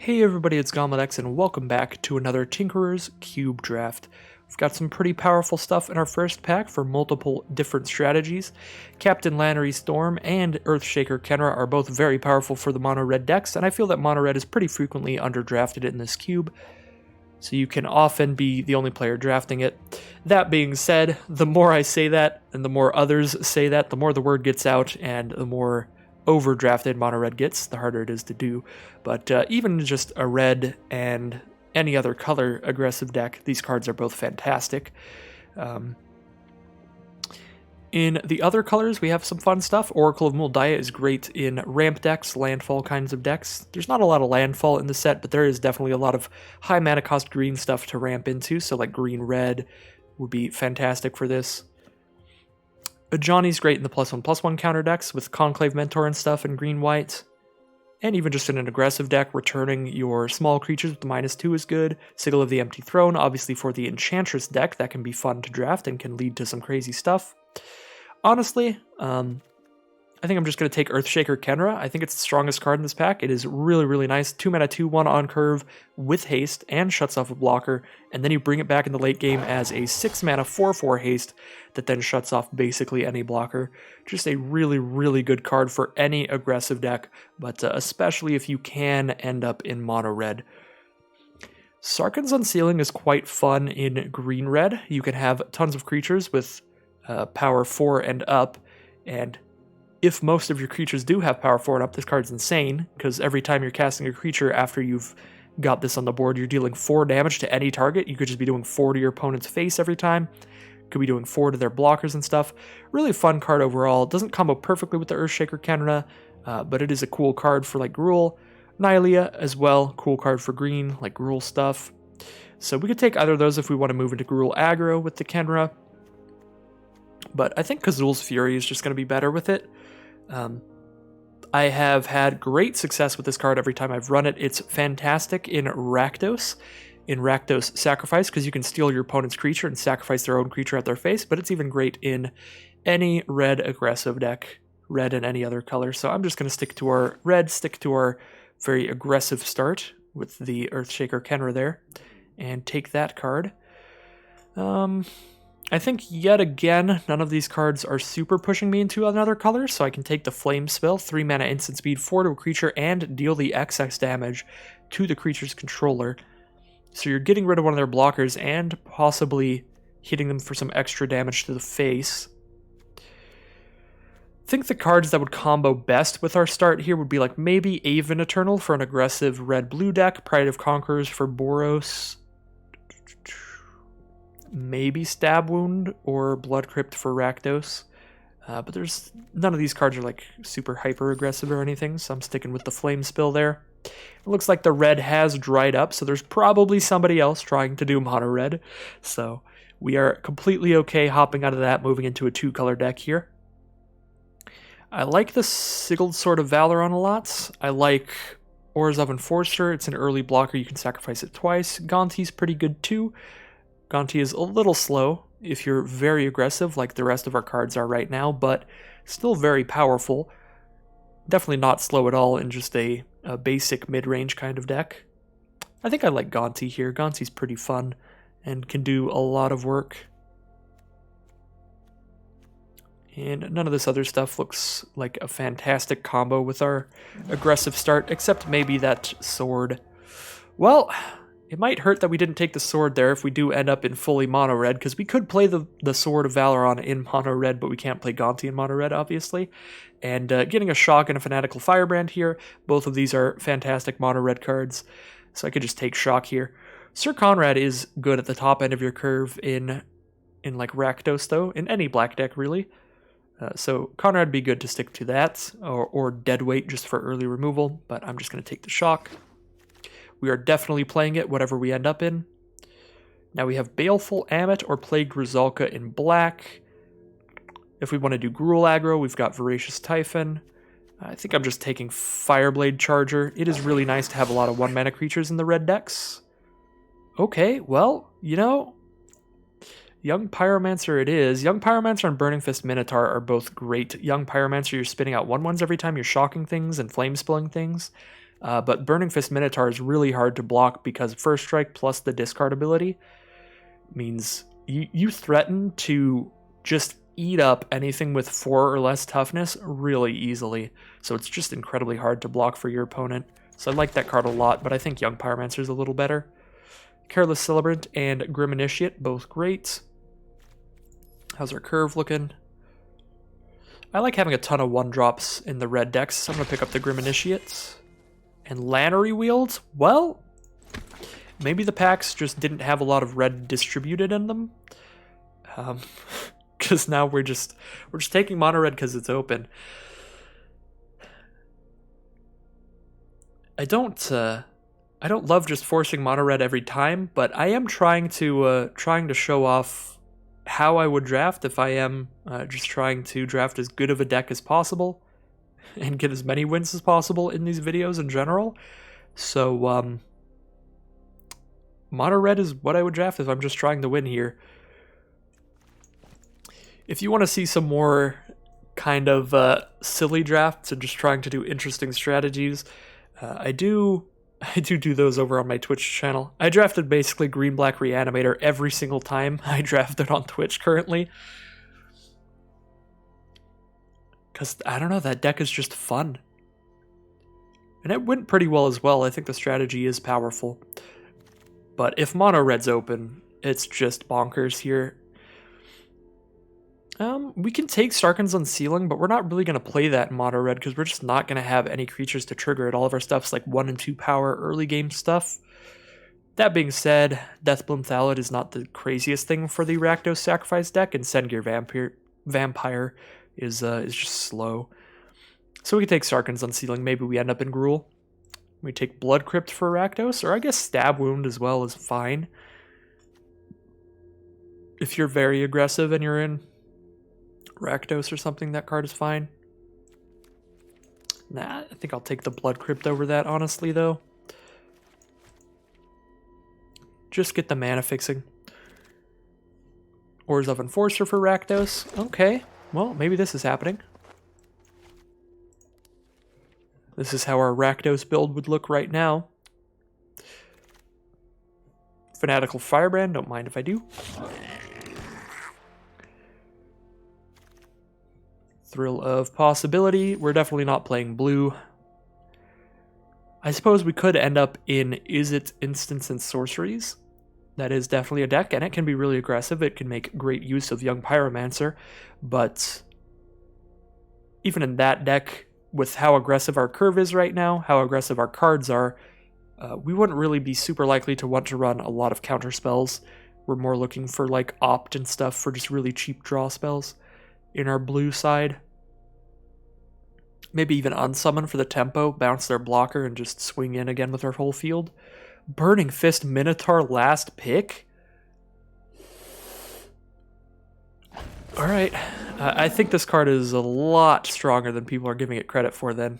Hey everybody, it's GauntletX and welcome back to another Tinkerer's Cube Draft. We've got some pretty powerful stuff in our first pack for multiple different strategies. Captain Lannery Storm and Earthshaker Kenra are both very powerful for the mono-red decks, and I feel that mono-red is pretty frequently underdrafted in this cube, so you can often be the only player drafting it. That being said, the more I say that, and the more others say that, the more the word gets out, and the more overdrafted mono red gets, the harder it is to do. But even just a red and any other color aggressive deck, these cards are both fantastic. In the other colors, we have some fun stuff. Oracle of Mul Daya is great in ramp decks, landfall kinds of decks. There's not a lot of landfall in the set, but there is definitely a lot of high mana cost green stuff to ramp into, so like green-red would be fantastic for this. Ajani's great in the +1/+1 counter decks with Conclave Mentor and stuff and green-white. And even just in an aggressive deck, returning your small creatures with the -2 is good. Sigil of the Empty Throne, obviously for the Enchantress deck, that can be fun to draft and can lead to some crazy stuff. Honestly, I think I'm just going to take Earthshaker Kenra. I think it's the strongest card in this pack. It is really, really nice. 2 mana, 2/1 on curve with haste and shuts off a blocker. And then you bring it back in the late game as a 6 mana, 4/4 haste that then shuts off basically any blocker. Just a really, really good card for any aggressive deck, but especially if you can end up in mono red. Sarkhan's Unsealing is quite fun in green red. You can have tons of creatures with power 4 and up, and if most of your creatures do have power 4 and up, this card's insane, because every time you're casting a creature after you've got this on the board, you're dealing 4 damage to any target. You could just be doing 4 to your opponent's face every time. Could be doing 4 to their blockers and stuff. Really fun card overall. It doesn't combo perfectly with the Earthshaker Kenra, but it is a cool card for like Gruul. Nylea as well, cool card for green, like Gruul stuff. So we could take either of those if we want to move into Gruul aggro with the Kenra. But I think Kazul's Fury is just going to be better with it. I have had great success with this card every time I've run it. It's fantastic in Rakdos Sacrifice, because you can steal your opponent's creature and sacrifice their own creature at their face, but it's even great in any red aggressive deck, red and any other color. So I'm just going to stick to our red, stick to our very aggressive start with the Earthshaker Kenra there, and take that card. I think, yet again, none of these cards are super pushing me into another color, so I can take the Flame Spell, 3 mana instant speed, 4 to a creature, and deal the XX damage to the creature's controller. So you're getting rid of one of their blockers and possibly hitting them for some extra damage to the face. I think the cards that would combo best with our start here would be like maybe Aven Eternal for an aggressive red-blue deck, Pride of Conquerors for Boros, maybe Stab Wound or Blood Crypt for Rakdos. But there's none of these cards are like super hyper aggressive or anything, so I'm sticking with the Flame Spill there. It looks like the red has dried up, so there's probably somebody else trying to do mono red. So we are completely okay hopping out of that, moving into a 2-color deck here. I like the Sigiled Sword of Valoron a lot. I like Orzhov Enforcer. It's an early blocker, you can sacrifice it twice. Gonti's pretty good too. Gonti is a little slow if you're very aggressive like the rest of our cards are right now, but still very powerful. Definitely not slow at all in just a basic mid-range kind of deck. I think I like Gonti here. Gonti's pretty fun and can do a lot of work. And none of this other stuff looks like a fantastic combo with our aggressive start, except maybe that sword. Well, it might hurt that we didn't take the sword there if we do end up in fully mono red, because we could play the Sword of Valoron in mono red, but we can't play Gonti in mono red, obviously. And getting a Shock and a Fanatical Firebrand here, both of these are fantastic mono red cards, so I could just take Shock here. Sir Conrad is good at the top end of your curve in like Rakdos, though, in any black deck, really. So Conrad would be good to stick to that, or Deadweight just for early removal, but I'm just going to take the Shock. We are definitely playing it, whatever we end up in. Now we have Baleful Ammit or Plagued Ruzalka in black. If we want to do Gruul aggro, we've got Voracious Typhon. I think I'm just taking Fireblade Charger. It is really nice to have a lot of 1-mana creatures in the red decks. Okay, well, you know, Young Pyromancer it is. Young Pyromancer and Burning Fist Minotaur are both great. Young Pyromancer, you're spitting out 1/1s every time you're shocking things and flame spilling things. But Burning Fist Minotaur is really hard to block because First Strike plus the discard ability means you threaten to just eat up anything with 4 or less toughness really easily. So it's just incredibly hard to block for your opponent. So I like that card a lot, but I think Young Pyromancer is a little better. Careless Celebrant and Grim Initiate, both great. How's our curve looking? I like having a ton of 1-drops in the red decks, so I'm going to pick up the Grim Initiates. And Lannery Wields? Well, maybe the packs just didn't have a lot of red distributed in them. Because now we're just taking mono red because it's open. I don't love just forcing mono red every time, but I am trying to show off how I would draft if I am just trying to draft as good of a deck as possible and get as many wins as possible in these videos in general. So mono red is what I would draft if I'm just trying to win here. If you want to see some more kind of silly drafts and just trying to do interesting strategies, I do those over on my Twitch channel. I drafted basically Green-Black Reanimator every single time I drafted on Twitch currently. Because, I don't know, that deck is just fun. And it went pretty well as well. I think the strategy is powerful. But if mono red's open, it's just bonkers here. We can take Sarkhan's Unsealing, but we're not really going to play that in mono red because we're just not going to have any creatures to trigger it. All of our stuff's like 1 and 2 power early game stuff. That being said, Deathbloom Thallid is not the craziest thing for the Rakdos Sacrifice deck, and Sengir Vampire is just slow. So we can take Sarkhan's Unsealing. Maybe we end up in Gruul. We take Blood Crypt for Rakdos, or I guess Stab Wound as well is fine. If you're very aggressive and you're in Rakdos or something, that card is fine. Nah, I think I'll take the Blood Crypt over that, honestly, though. Just get the mana fixing. Ores of Enforcer for Rakdos. Okay, well, maybe this is happening. This is how our Rakdos build would look right now. Fanatical Firebrand, don't mind if I do. Thrill of Possibility. We're definitely not playing blue. I suppose we could end up in Izzet Instants and Sorceries. That is definitely a deck, and it can be really aggressive. It can make great use of Young Pyromancer, but even in that deck, with how aggressive our curve is right now, how aggressive our cards are, we wouldn't really be super likely to want to run a lot of counter spells. We're more looking for like Opt and stuff for just really cheap draw spells in our blue side. Maybe even Unsummon for the tempo, bounce their blocker, and just swing in again with our whole field. Burning Fist Minotaur last pick? Alright, I think this card is a lot stronger than people are giving it credit for then.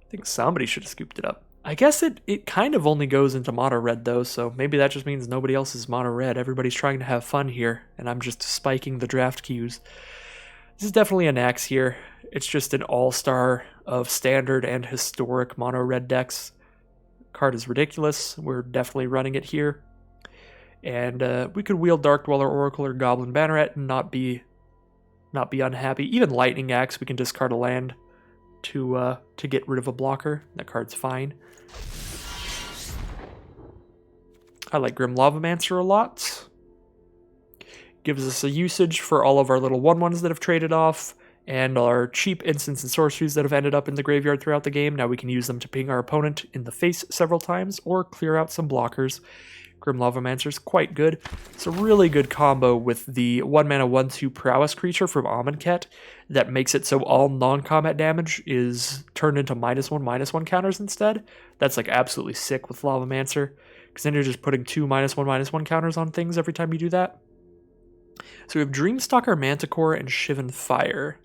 I think somebody should have scooped it up. I guess it kind of only goes into mono red though, so maybe that just means nobody else is mono red. Everybody's trying to have fun here, and I'm just spiking the draft queues. This is definitely an axe here. It's just an all-star of standard and historic mono red decks. Card is ridiculous. We're definitely running it here. And we could wield Dark Dweller Oracle or Goblin Banneret and not be unhappy. Even Lightning Axe, we can discard a land to get rid of a blocker. That card's fine. I like Grim Lavamancer a lot. Gives us a usage for all of our little 1/1s that have traded off, and our cheap instants and sorceries that have ended up in the graveyard throughout the game. Now we can use them to ping our opponent in the face several times, or clear out some blockers. Grim Lavamancer is quite good. It's a really good combo with the 1-mana 1/2 Prowess creature from Amonkhet that makes it so all non-combat damage is turned into -1/-1 counters instead. That's like absolutely sick with Lavamancer, because then you're just putting 2 -1/-1 counters on things every time you do that. So we have Dreamstalker Manticore and Shivan Fire.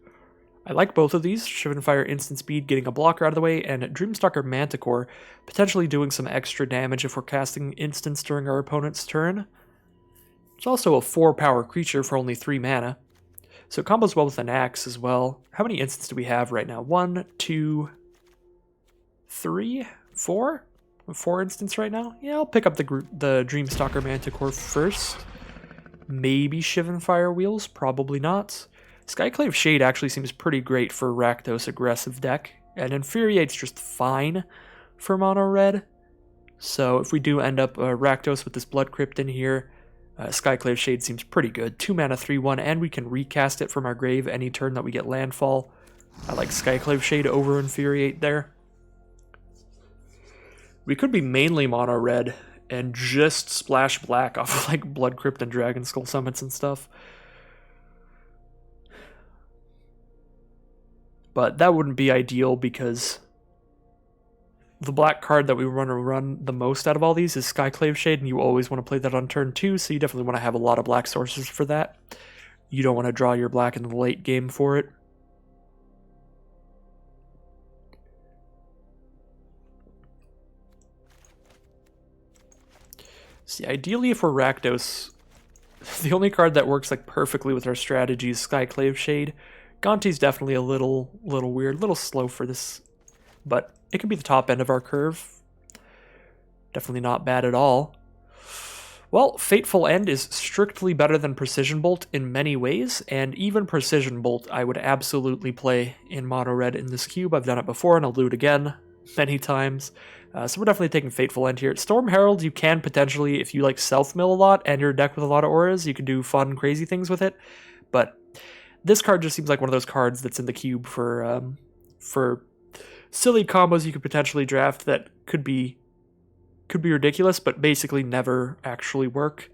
I like both of these. Shivan Fire instant speed, getting a blocker out of the way, and Dreamstalker Manticore potentially doing some extra damage if we're casting instants during our opponent's turn. It's also a 4-power creature for only 3 mana. So it combos well with an axe as well. How many instants do we have right now? 1, 2, 3, 4? 4 instance right now? Yeah, I'll pick up the Dreamstalker Manticore first. Maybe Shivan Fire Wheels, probably not. Skyclave Shade actually seems pretty great for Rakdos aggressive deck, and Infuriate's just fine for mono red. So if we do end up Rakdos with this Blood Crypt in here, Skyclave Shade seems pretty good. 2 mana, 3/1, and we can recast it from our grave any turn that we get landfall. I like Skyclave Shade over Infuriate there. We could be mainly mono red and just splash black off of like Blood Crypt and Dragon Skull summits and stuff. But that wouldn't be ideal because the black card that we want to run the most out of all these is Skyclave Shade, and you always want to play that on turn 2, so you definitely want to have a lot of black sources for that. You don't want to draw your black in the late game for it. See, ideally if we're Rakdos, the only card that works like perfectly with our strategy is Skyclave Shade. Gonti's definitely a little weird, a little slow for this, but it can be the top end of our curve. Definitely not bad at all. Well, Fateful End is strictly better than Precision Bolt in many ways, and even Precision Bolt I would absolutely play in mono red in this cube. I've done it before, and I'll do it again many times. So we're definitely taking Fateful End here. Storm Herald, you can potentially, if you like self-mill a lot and your deck with a lot of auras, you can do fun, crazy things with it. But this card just seems like one of those cards that's in the cube for silly combos you could potentially draft that could be ridiculous, but basically never actually work.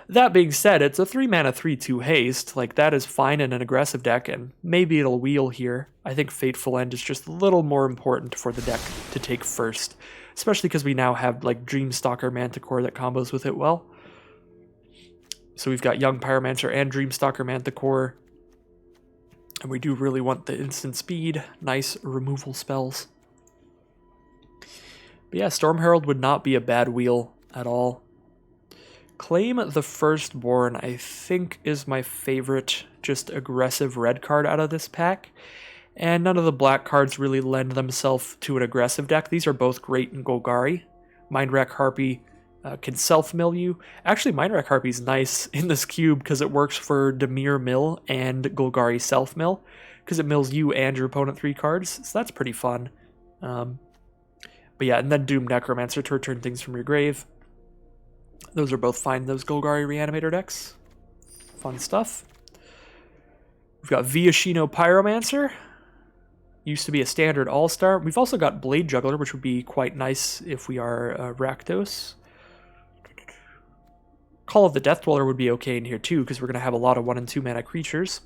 That being said, it's a 3 mana 3/2 haste. Like, that is fine in an aggressive deck, and maybe it'll wheel here. I think Fateful End is just a little more important for the deck to take first, especially because we now have like Dreamstalker Manticore that combos with it well. So we've got Young Pyromancer and Dreamstalker Manticore, and we do really want the instant speed, nice removal spells. But yeah, Storm Herald would not be a bad wheel at all. Claim the Firstborn, I think, is my favorite just aggressive red card out of this pack. And none of the black cards really lend themselves to an aggressive deck. These are both great in Golgari. Mindwreck Harpy can self-mill you. Actually, Mindwreck Harpy is nice in this cube because it works for Dimir Mill and Golgari self-mill, because it mills you and your opponent 3 cards, so that's pretty fun. But yeah, and then Doom Necromancer to return things from your grave. Those are both fine, those Golgari Reanimator decks. Fun stuff. We've got Viashino Pyromancer. Used to be a standard all-star. We've also got Blade Juggler, which would be quite nice if we are Rakdos. Call of the Death Dweller would be okay in here too, because we're going to have a lot of 1 and 2 mana creatures.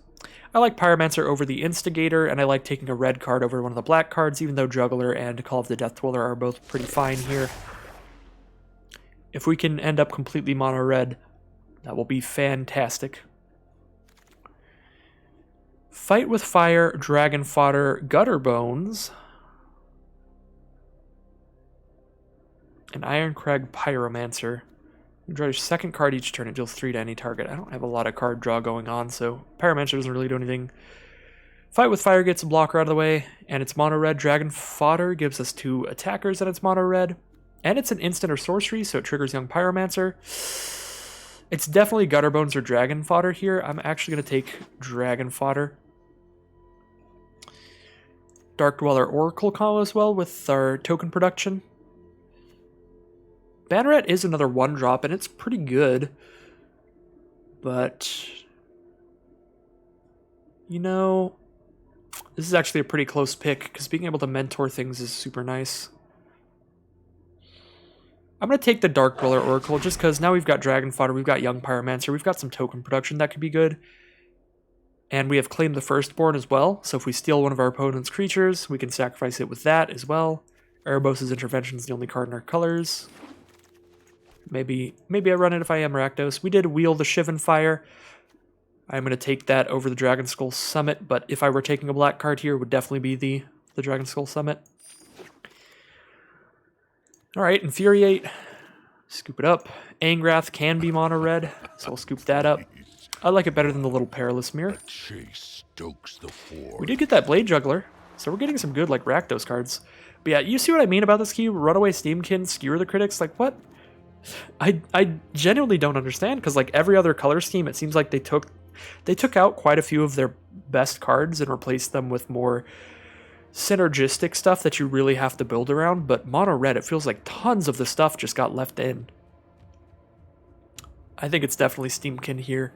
I like Pyromancer over the Instigator, and I like taking a red card over one of the black cards, even though Juggler and Call of the Death Dweller are both pretty fine here. If we can end up completely mono red, that will be fantastic. Fight with Fire, Dragon Fodder, Gutter Bones, and Ironcrag Pyromancer. You draw your second card each turn. It deals 3 to any target. I don't have a lot of card draw going on, so Pyromancer doesn't really do anything. Fight with Fire gets a blocker out of the way, and it's mono red. Dragon Fodder gives us 2 attackers, and it's mono red. And it's an instant or sorcery, so it triggers Young Pyromancer. It's definitely Gutter Bones or Dragon Fodder here. I'm actually going to take Dragon Fodder. Dark Dweller Oracle combo as well with our token production. Banneret is another 1-drop, and it's pretty good. But, you know, this is actually a pretty close pick, because being able to mentor things is super nice. I'm going to take the Dark Dweller Oracle just because now we've got Dragon Fodder, we've got Young Pyromancer, we've got some token production that could be good. And we have Claim the Firstborn as well, so if we steal one of our opponent's creatures, we can sacrifice it with that as well. Erebos' Intervention is the only card in our colors. Maybe I run it if I am Rakdos. We did wheel the Shivan Fire. I'm going to take that over the Dragon Skull Summit, but if I were taking a black card here, it would definitely be the Dragon Skull Summit. Alright, Infuriate. Scoop it up. Angrath can be mono red, so I'll scoop that up. I like it better than the little Perilous Mirror. We did get that Blade Juggler. So we're getting some good, like, Rakdos cards. But yeah, you see what I mean about this cube? Runaway Steamkin, Skewer the Critics, like, what? I genuinely don't understand, because, like, every other color scheme, it seems like they took out quite a few of their best cards and replaced them with more synergistic stuff that you really have to build around, but mono red, it feels like tons of the stuff just got left in. I think it's definitely Steamkin here.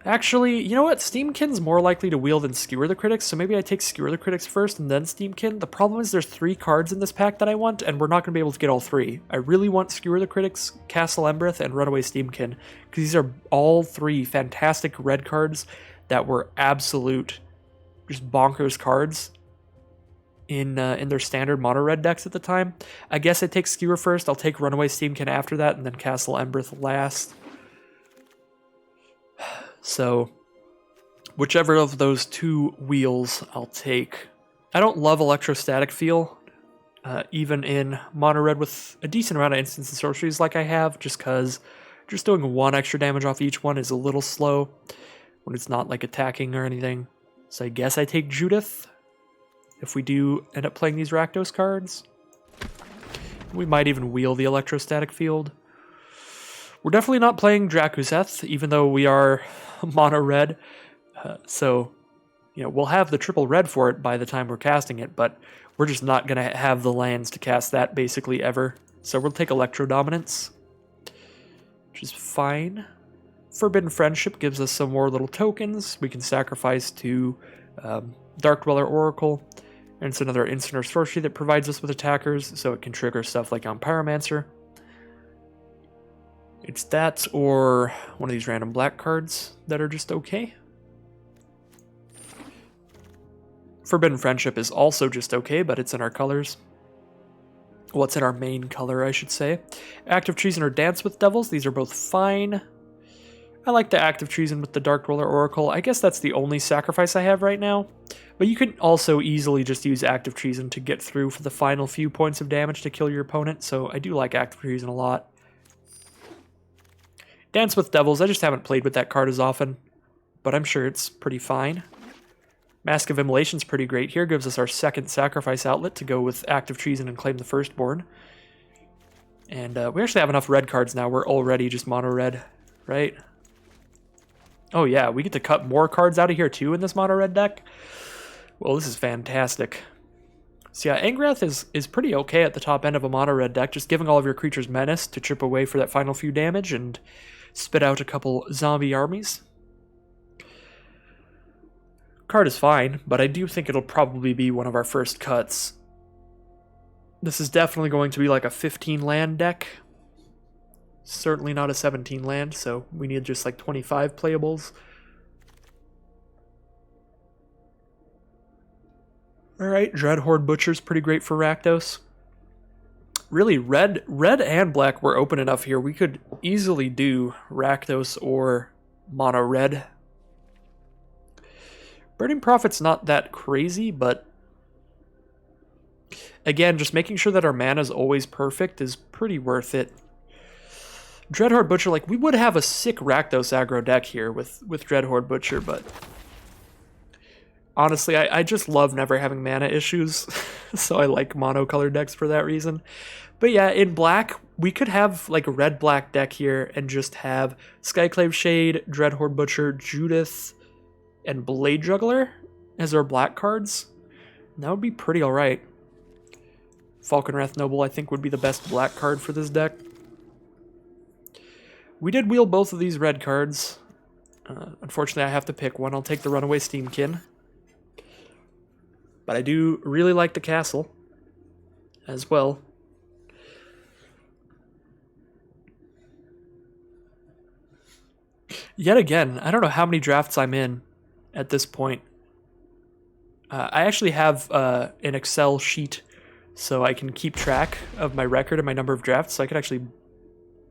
Actually, you know what? Steamkin's more likely to wheel than Skewer the Critics, so maybe I take Skewer the Critics first and then Steamkin. The problem is there's 3 cards in this pack that I want, and we're not going to be able to get all 3. I really want Skewer the Critics, Castle Embereth, and Runaway Steamkin, because these are all 3 fantastic red cards that were absolute, just bonkers cards in their standard mono red decks at the time. I guess I take Skewer first, I'll take Runaway Steamkin after that, and then Castle Embereth last. So, whichever of those 2 wheels I'll take. I don't love Electrostatic Feel, even in mono red with a decent amount of instants and sorceries like I have, just because just doing 1 extra damage off each one is a little slow when it's not like attacking or anything. So I guess I take Judith if we do end up playing these Rakdos cards. We might even wheel the Electrostatic Field. We're definitely not playing Drakuseth, even though we are mono red. So, you know, we'll have the triple red for it by the time we're casting it, but we're just not going to have the lands to cast that basically ever. So we'll take Electro Dominance, which is fine. Forbidden Friendship gives us some more little tokens we can sacrifice to Dark Dweller Oracle. And it's another instant or sorcery that provides us with attackers, so it can trigger stuff like on Pyromancer. It's that or one of these random black cards that are just okay. Forbidden Friendship is also just okay, but it's in our colors. Well, it's in our main color, I should say. Active Treason or Dance with Devils, these are both fine. I like the Active Treason with the Dark Dweller Oracle. I guess that's the only sacrifice I have right now. But you can also easily just use Active Treason to get through for the final few points of damage to kill your opponent, so I do like Active Treason a lot. Dance with Devils, I just haven't played with that card as often, but I'm sure it's pretty fine. Mask of Immolation's pretty great here, gives us our second sacrifice outlet to go with Active Treason and claim the Firstborn. And we actually have enough red cards now, we're already just mono red, right? Oh yeah, we get to cut more cards out of here too in this mono red deck? Well, this is fantastic. So yeah, Angrath is pretty okay at the top end of a mono red deck, just giving all of your creatures menace to chip away for that final few damage and spit out a couple zombie armies. Card is fine, but I do think it'll probably be one of our first cuts. This is definitely going to be like a 15 land deck. Certainly not a 17 land, so we need just like 25 playables. Alright, Dreadhorde Butcher's pretty great for Rakdos. Really, red and black were open enough here. We could easily do Rakdos or mono red. Burning Prophet's not that crazy, but again, just making sure that our mana is always perfect is pretty worth it. Dreadhorde Butcher, like, we would have a sick Rakdos aggro deck here with Dreadhorde Butcher, but honestly, I just love never having mana issues, so I like mono-color decks for that reason. But yeah, in black, we could have like a red-black deck here and just have Skyclave Shade, Dreadhorde Butcher, Judith, and Blade Juggler as our black cards. And that would be pretty alright. Falconwrath Noble, I think, would be the best black card for this deck. We did wheel both of these red cards. Unfortunately, I have to pick one. I'll take the Runaway Steamkin. But I do really like the castle as well. Yet again, I don't know how many drafts I'm in at this point. I actually have an Excel sheet so I can keep track of my record and my number of drafts, so I could actually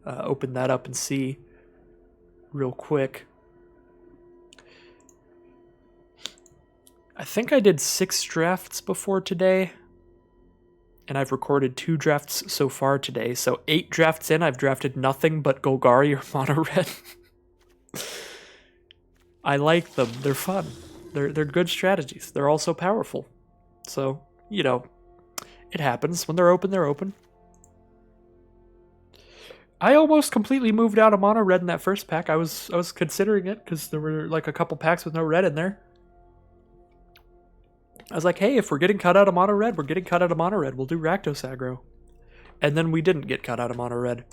open that up and see real quick. I think I did 6 drafts before today, and I've recorded 2 drafts so far today, so 8 drafts in, I've drafted nothing but Golgari or Mono Red. I like them. They're fun. They're good strategies. They're also powerful. So, you know, it happens. When they're open, they're open. I almost completely moved out of mono red in that first pack. I was considering it because there were like a couple packs with no red in there. I was like, hey, if we're getting cut out of mono red, we're getting cut out of mono red. We'll do Rakdos aggro. And then we didn't get cut out of mono red.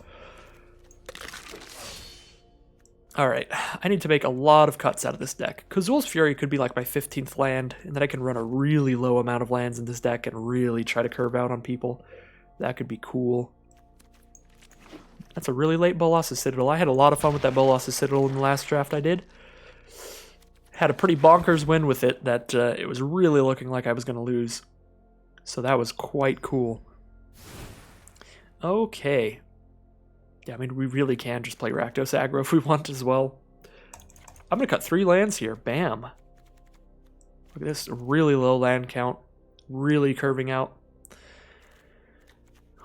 Alright, I need to make a lot of cuts out of this deck. Kazul's Fury could be like my 15th land, and then I can run a really low amount of lands in this deck and really try to curve out on people. That could be cool. That's a really late Bolas's Citadel. I had a lot of fun with that Bolas's Citadel in the last draft I did. Had a pretty bonkers win with it that it was really looking like I was going to lose. So that was quite cool. Okay. Yeah, I mean, we really can just play Rakdos aggro if we want as well. I'm going to cut 3 lands here. Bam. Look at this. Really low land count. Really curving out.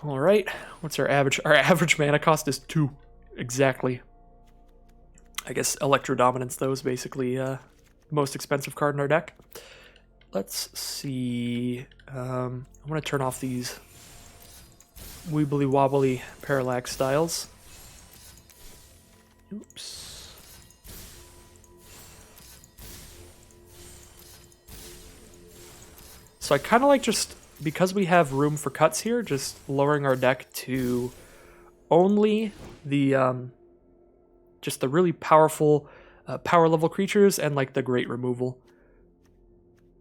All right. What's our average? Our average mana cost is 2. Exactly. I guess Electro Dominance, though, is basically the most expensive card in our deck. Let's see. I'm going to turn off these wibbly wobbly parallax styles. Oops. So I kind of like just, because we have room for cuts here, just lowering our deck to only the just the really powerful power level creatures and like the great removal.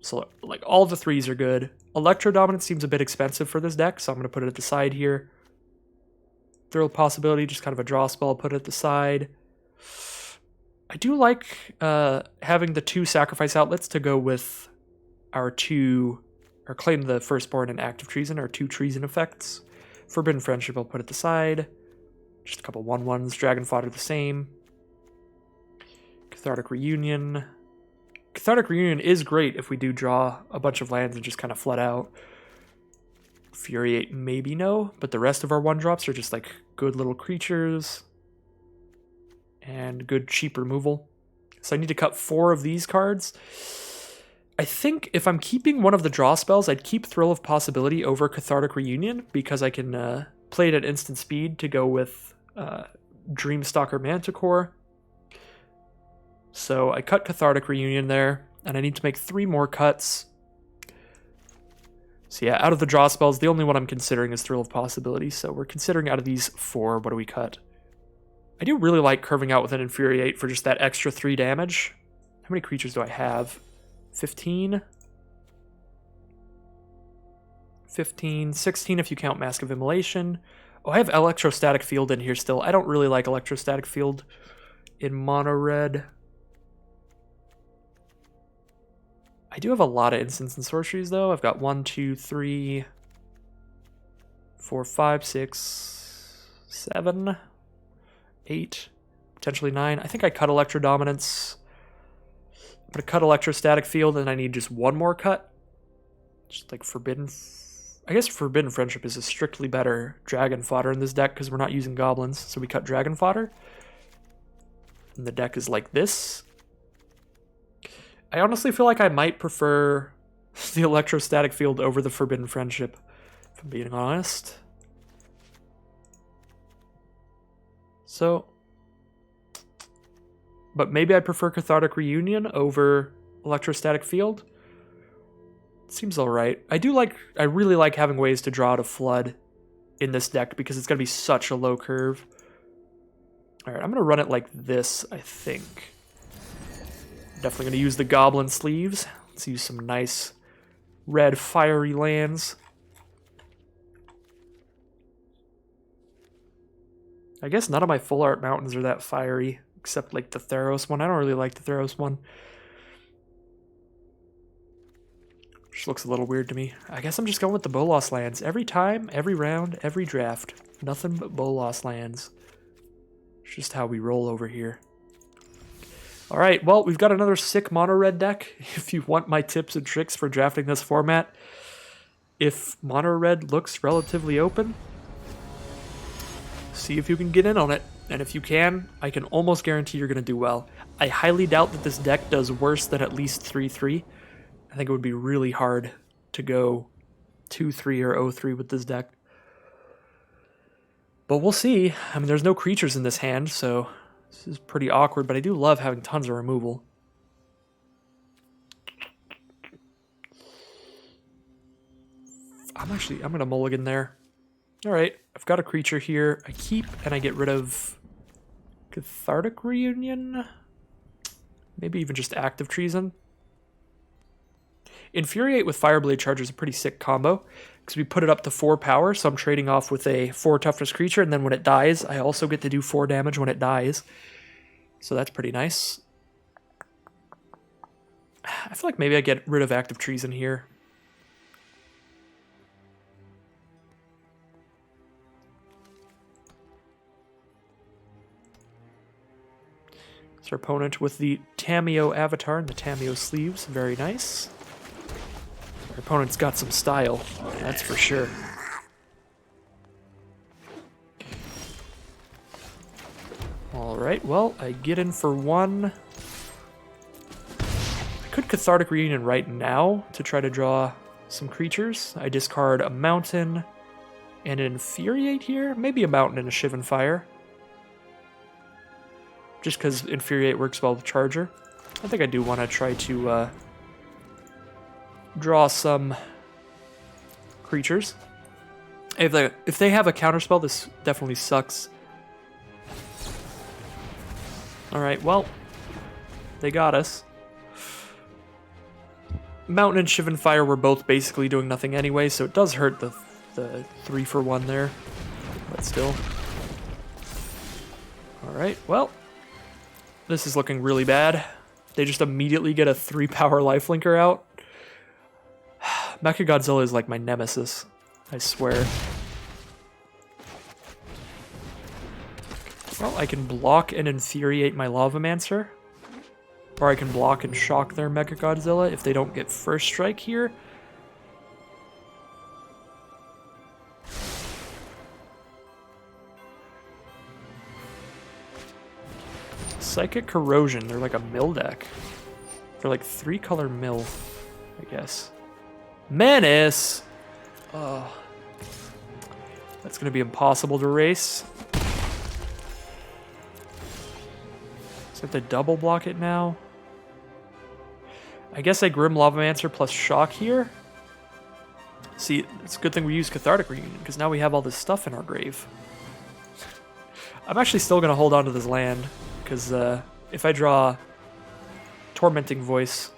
So like all the 3s are good. Electro Dominance seems a bit expensive for this deck, so I'm going to put it at the side here. Thrill Possibility, just kind of a draw spell, put it at the side. I do like having the 2 sacrifice outlets to go with our 2, or Claim the Firstborn and Act of Treason, our 2 treason effects. Forbidden Friendship, I'll put at the side. Just a couple 1/1s, Dragon Fodder the same. Cathartic Reunion. Cathartic Reunion is great if we do draw a bunch of lands and just kind of flood out. Furiate, maybe no, but the rest of our 1-drops are just like good little creatures and good cheap removal. So I need to cut 4 of these cards. I think if I'm keeping one of the draw spells, I'd keep Thrill of Possibility over Cathartic Reunion because I can play it at instant speed to go with Dreamstalker Manticore. So I cut Cathartic Reunion there, and I need to make 3 more cuts. So yeah, out of the draw spells, the only one I'm considering is Thrill of Possibility, so we're considering out of these 4, what do we cut? I do really like curving out with an Infuriate for just that extra 3 damage. How many creatures do I have? 15? 15, 16 if you count Mask of Immolation. Oh, I have Electrostatic Field in here still. I don't really like Electrostatic Field in mono red. I do have a lot of instants and sorceries, though. I've got 1, 2, 3, 4, 5, 6, 7, 8, potentially 9. I think I cut Electro Dominance. I'm going to cut Electrostatic Field, and I need just 1 more cut. Just like Forbidden... I guess Forbidden Friendship is a strictly better Dragon Fodder in this deck because we're not using goblins, so we cut Dragon Fodder. And the deck is like this. I honestly feel like I might prefer the Electrostatic Field over the Forbidden Friendship, if I'm being honest. So, but maybe I prefer Cathartic Reunion over Electrostatic Field. Seems alright. I really like having ways to draw to flood in this deck because it's going to be such a low curve. Alright, I'm going to run it like this, I think. Definitely going to use the Goblin Sleeves. Let's use some nice red fiery lands. I guess none of my full art mountains are that fiery, except like the Theros one. I don't really like the Theros one. Just looks a little weird to me. I guess I'm just going with the Bolas lands. Every time, every round, every draft. Nothing but Bolas lands. It's just how we roll over here. Alright, well, we've got another sick mono-red deck. If you want my tips and tricks for drafting this format, if mono-red looks relatively open, see if you can get in on it. And if you can, I can almost guarantee you're going to do well. I highly doubt that this deck does worse than at least 3-3. I think it would be really hard to go 2-3 or 0-3 with this deck. But we'll see. I mean, there's no creatures in this hand, so this is pretty awkward, but I do love having tons of removal. I'm going to mulligan there. All right, I've got a creature here. I keep and I get rid of Cathartic Reunion. Maybe even just Active Treason. Infuriate with Fireblade Charger is a pretty sick combo because we put it up to 4 power, so I'm trading off with a 4 toughness creature, and then when it dies, I also get to do 4 damage when it dies. So that's pretty nice. I feel like maybe I get rid of Active Treason here. It's our opponent with the Tamiyo avatar and the Tamiyo sleeves. Very nice. Our opponent's got some style, that's for sure. Alright, well, I get in for 1. I could Cathartic Reunion right now to try to draw some creatures. I discard a Mountain and an Infuriate here. Maybe a Mountain and a Shivan Fire. Just because Infuriate works well with Charger. I think I do want to try to draw some creatures. If they have a counterspell, this definitely sucks. Alright, well, they got us. Mountain and Shivan Fire were both basically doing nothing anyway, so it does hurt the 3-for-1 there. But still. Alright, well. This is looking really bad. They just immediately get a 3-power lifelinker out. Mechagodzilla is like my nemesis, I swear. Well, I can block and Infuriate my Lavamancer. Or I can block and shock their Mechagodzilla if they don't get first strike here. Psychic Corrosion, they're like a mill deck. They're like 3-color mill, I guess. Menace! Oh. That's gonna be impossible to erase. So I have to double block it now. I guess I Grim Lavamancer plus Shock here. See, it's a good thing we use Cathartic Reunion, because now we have all this stuff in our grave. I'm actually still gonna hold on to this land. Because if I draw Tormenting Voice,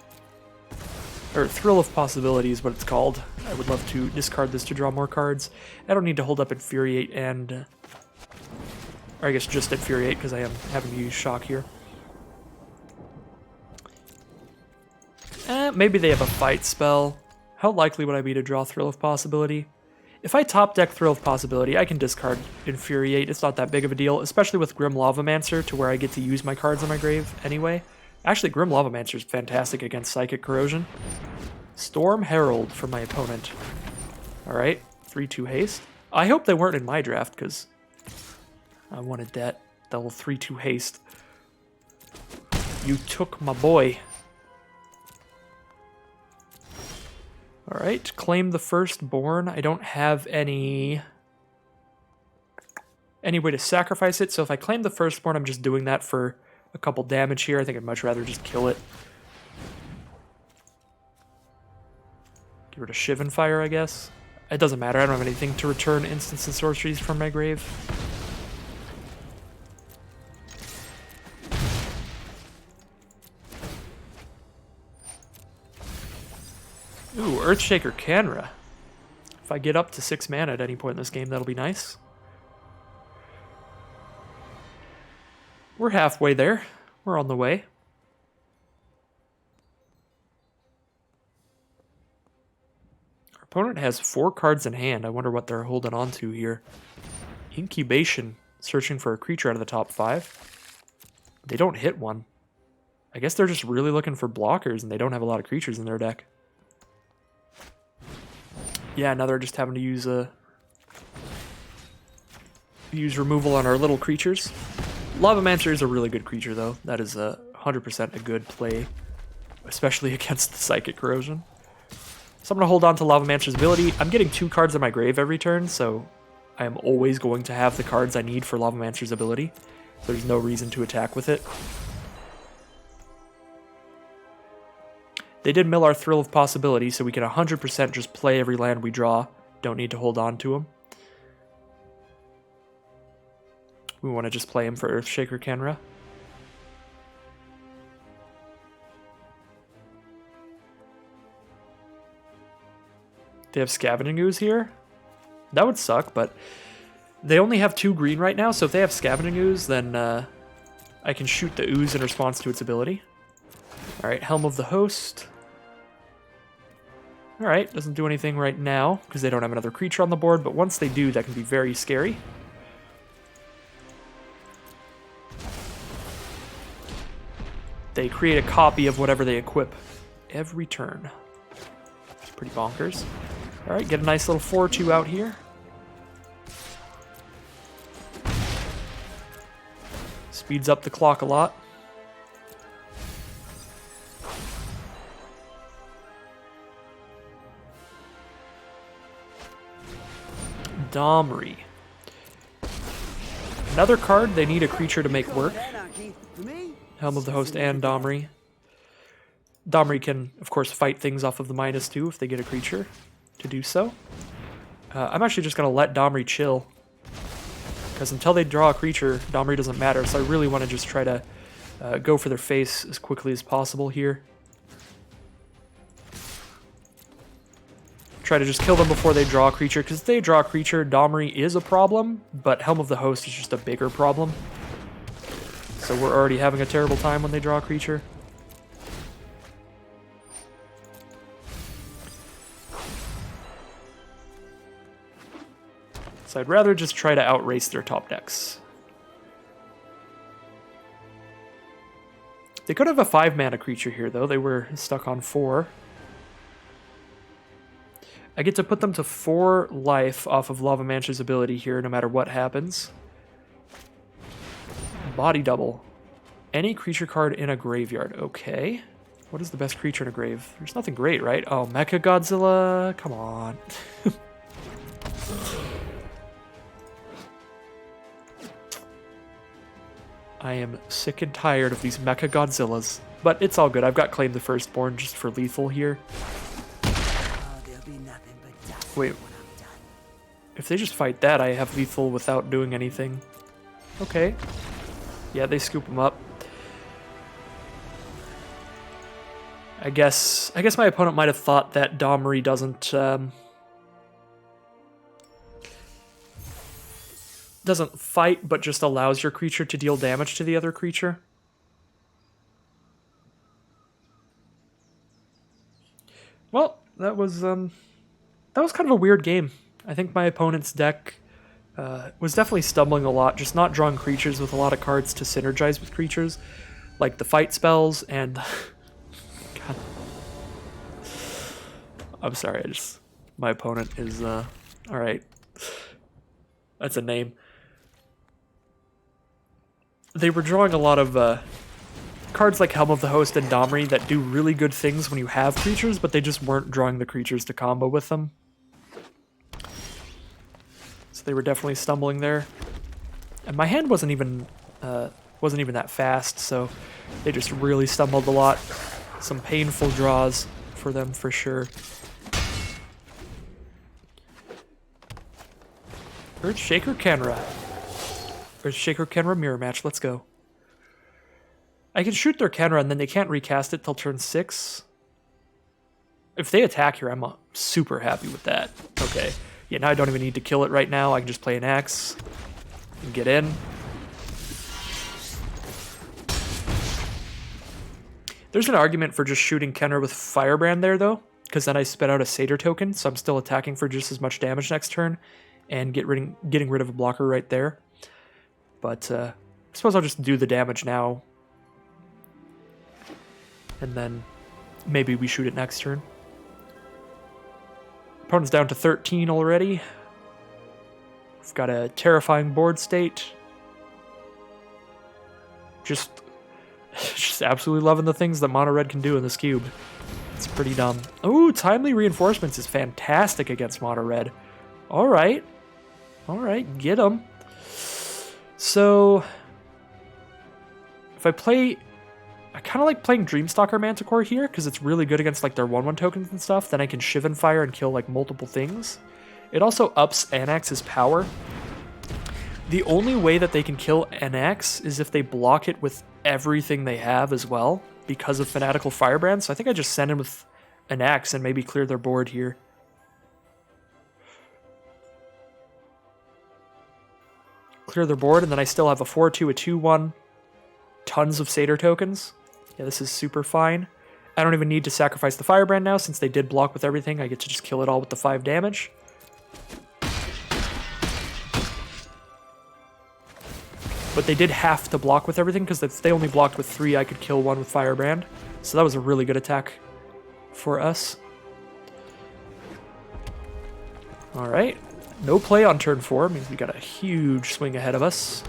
or Thrill of Possibility is what it's called, I would love to discard this to draw more cards. I don't need to hold up Infuriate and, or I guess just Infuriate because I am having to use Shock here. Maybe they have a fight spell. How likely would I be to draw Thrill of Possibility? If I top deck Thrill of Possibility, I can discard Infuriate. It's not that big of a deal, especially with Grim Lavamancer, to where I get to use my cards on my grave anyway. Actually, Grim Lavamancer is fantastic against Psychic Corrosion. Storm Herald for my opponent. Alright, 3-2 haste. I hope they weren't in my draft, because I wanted that little 3-2 haste. You took my boy. Alright, claim the firstborn. I don't have any way to sacrifice it, so if I claim the firstborn, I'm just doing that for a couple damage here. I think I'd much rather just kill it. Get rid of Shivan Fire, I guess. It doesn't matter, I don't have anything to return instants and sorceries from my grave. Ooh, Earthshaker Canra. If I get up to 6 mana at any point in this game, that'll be nice. We're halfway there. We're on the way. Our opponent has 4 cards in hand. I wonder what they're holding on to here. Incubation, searching for a creature out of the top 5. They don't hit one. I guess they're just really looking for blockers and they don't have a lot of creatures in their deck. Yeah, now they're just having to use removal on our little creatures. Lavamancer is a really good creature, though. That is 100% a good play, especially against the Psychic Corrosion. So I'm going to hold on to Lava Mancher's ability. I'm getting 2 cards in my grave every turn, so I am always going to have the cards I need for Lava Mancher's ability. So there's no reason to attack with it. They did mill our Thrill of Possibility, so we can 100% just play every land we draw. Don't need to hold on to them. We want to just play him for Earthshaker Kenra. They have Scavenging Ooze here. That would suck, but they only have 2 green right now, so if they have Scavenging Ooze, then I can shoot the Ooze in response to its ability. Alright, Helm of the Host. Alright, doesn't do anything right now, because they don't have another creature on the board, but once they do, that can be very scary. They create a copy of whatever they equip every turn. It's pretty bonkers. Alright, get a nice little 4-2 out here. Speeds up the clock a lot. Domri. Another card they need a creature to make work. Helm of the Host and Domri. Domri can, of course, fight things off of the -2 if they get a creature to do so. I'm actually just going to let Domri chill. Because until they draw a creature, Domri doesn't matter. So I really want to just try to go for their face as quickly as possible here. Try to just kill them before they draw a creature. Because if they draw a creature, Domri is a problem. But Helm of the Host is just a bigger problem. So we're already having a terrible time when they draw a creature. So I'd rather just try to outrace their top decks. They could have a 5-mana creature here, though. They were stuck on 4. I get to put them to 4 life off of Lava Mancher's ability here, no matter what happens. Body Double. Any creature card in a graveyard. Okay. What is the best creature in a grave? There's nothing great, right? Oh, Mecha Godzilla. Come on. I am sick and tired of these Mecha Godzillas. But it's all good. I've got Claim the Firstborn just for lethal here. Wait. If they just fight that, I have lethal without doing anything. Okay. Yeah, they scoop him up. I guess my opponent might have thought that Domri doesn't fight, but just allows your creature to deal damage to the other creature. Well, that was kind of a weird game. I think my opponent's deck was definitely stumbling a lot, just not drawing creatures with a lot of cards to synergize with creatures, like the fight spells and... God. I'm sorry, my opponent is, alright. That's a name. They were drawing a lot of cards like Helm of the Host and Domri that do really good things when you have creatures, but they just weren't drawing the creatures to combo with them. So they were definitely stumbling there. And my hand wasn't even that fast, so they just really stumbled a lot. Some painful draws for them for sure. Earthshaker Kenra. Earthshaker Kenra mirror match, let's go. I can shoot their Kenra and then they can't recast it till turn 6. If they attack here, I'm super happy with that. Okay. Yeah, now I don't even need to kill it right now. I can just play an axe and get in. There's an argument for just shooting Kenra with Firebrand there, though, because then I spit out a Satyr token, so I'm still attacking for just as much damage next turn and getting rid of a blocker right there. But I suppose I'll just do the damage now. And then maybe we shoot it next turn. Opponent's down to 13 already. We've got a terrifying board state. Just absolutely loving the things that Mono Red can do in this cube. It's pretty dumb. Ooh, Timely Reinforcements is fantastic against Mono Red. Alright. Alright, get them. So, if I play... I kind of like playing Dreamstalker Manticore here, because it's really good against like their 1/1 tokens and stuff. Then I can Shivan Fire and kill like multiple things. It also ups Anax's power. The only way that they can kill Anax is if they block it with everything they have as well, because of Fanatical Firebrand. So I think I just send in with Anax and maybe clear their board here. Clear their board, and then I still have a 4/2, a 2/1, tons of Satyr tokens. Yeah, this is super fine. I don't even need to sacrifice the Firebrand now, since they did block with everything. I get to just kill it all with the 5 damage. But they did have to block with everything, because if they only blocked with 3, I could kill 1 with Firebrand. So that was a really good attack for us. Alright. No play on turn 4, means we got a huge swing ahead of us.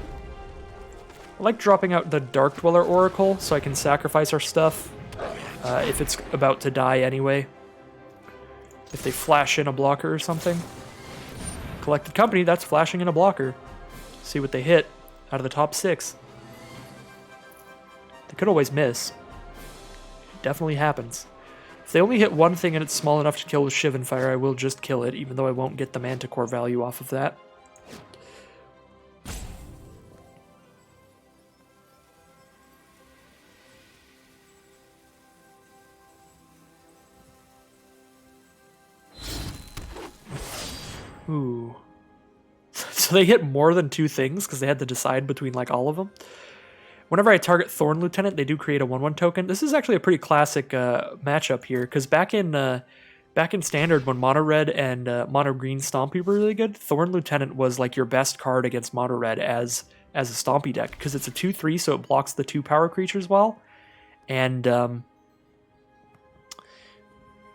I like dropping out the Dark Dweller Oracle so I can sacrifice our stuff if it's about to die anyway. If they flash in a blocker or something. Collected Company, that's flashing in a blocker. See what they hit out of the top 6. They could always miss. It definitely happens. If they only hit one thing and it's small enough to kill with Shivan Fire, I will just kill it, even though I won't get the Manticore value off of that. Ooh. So they hit more than 2 things because they had to decide between like all of them. Whenever I target Thorn Lieutenant, they do create a 1/1 token. This is actually a pretty classic matchup here, because back in Standard, when Mono Red and Mono Green Stompy were really good, Thorn Lieutenant was like your best card against Mono Red as a Stompy deck, because it's a 2/3, so it blocks the 2 power creatures well, and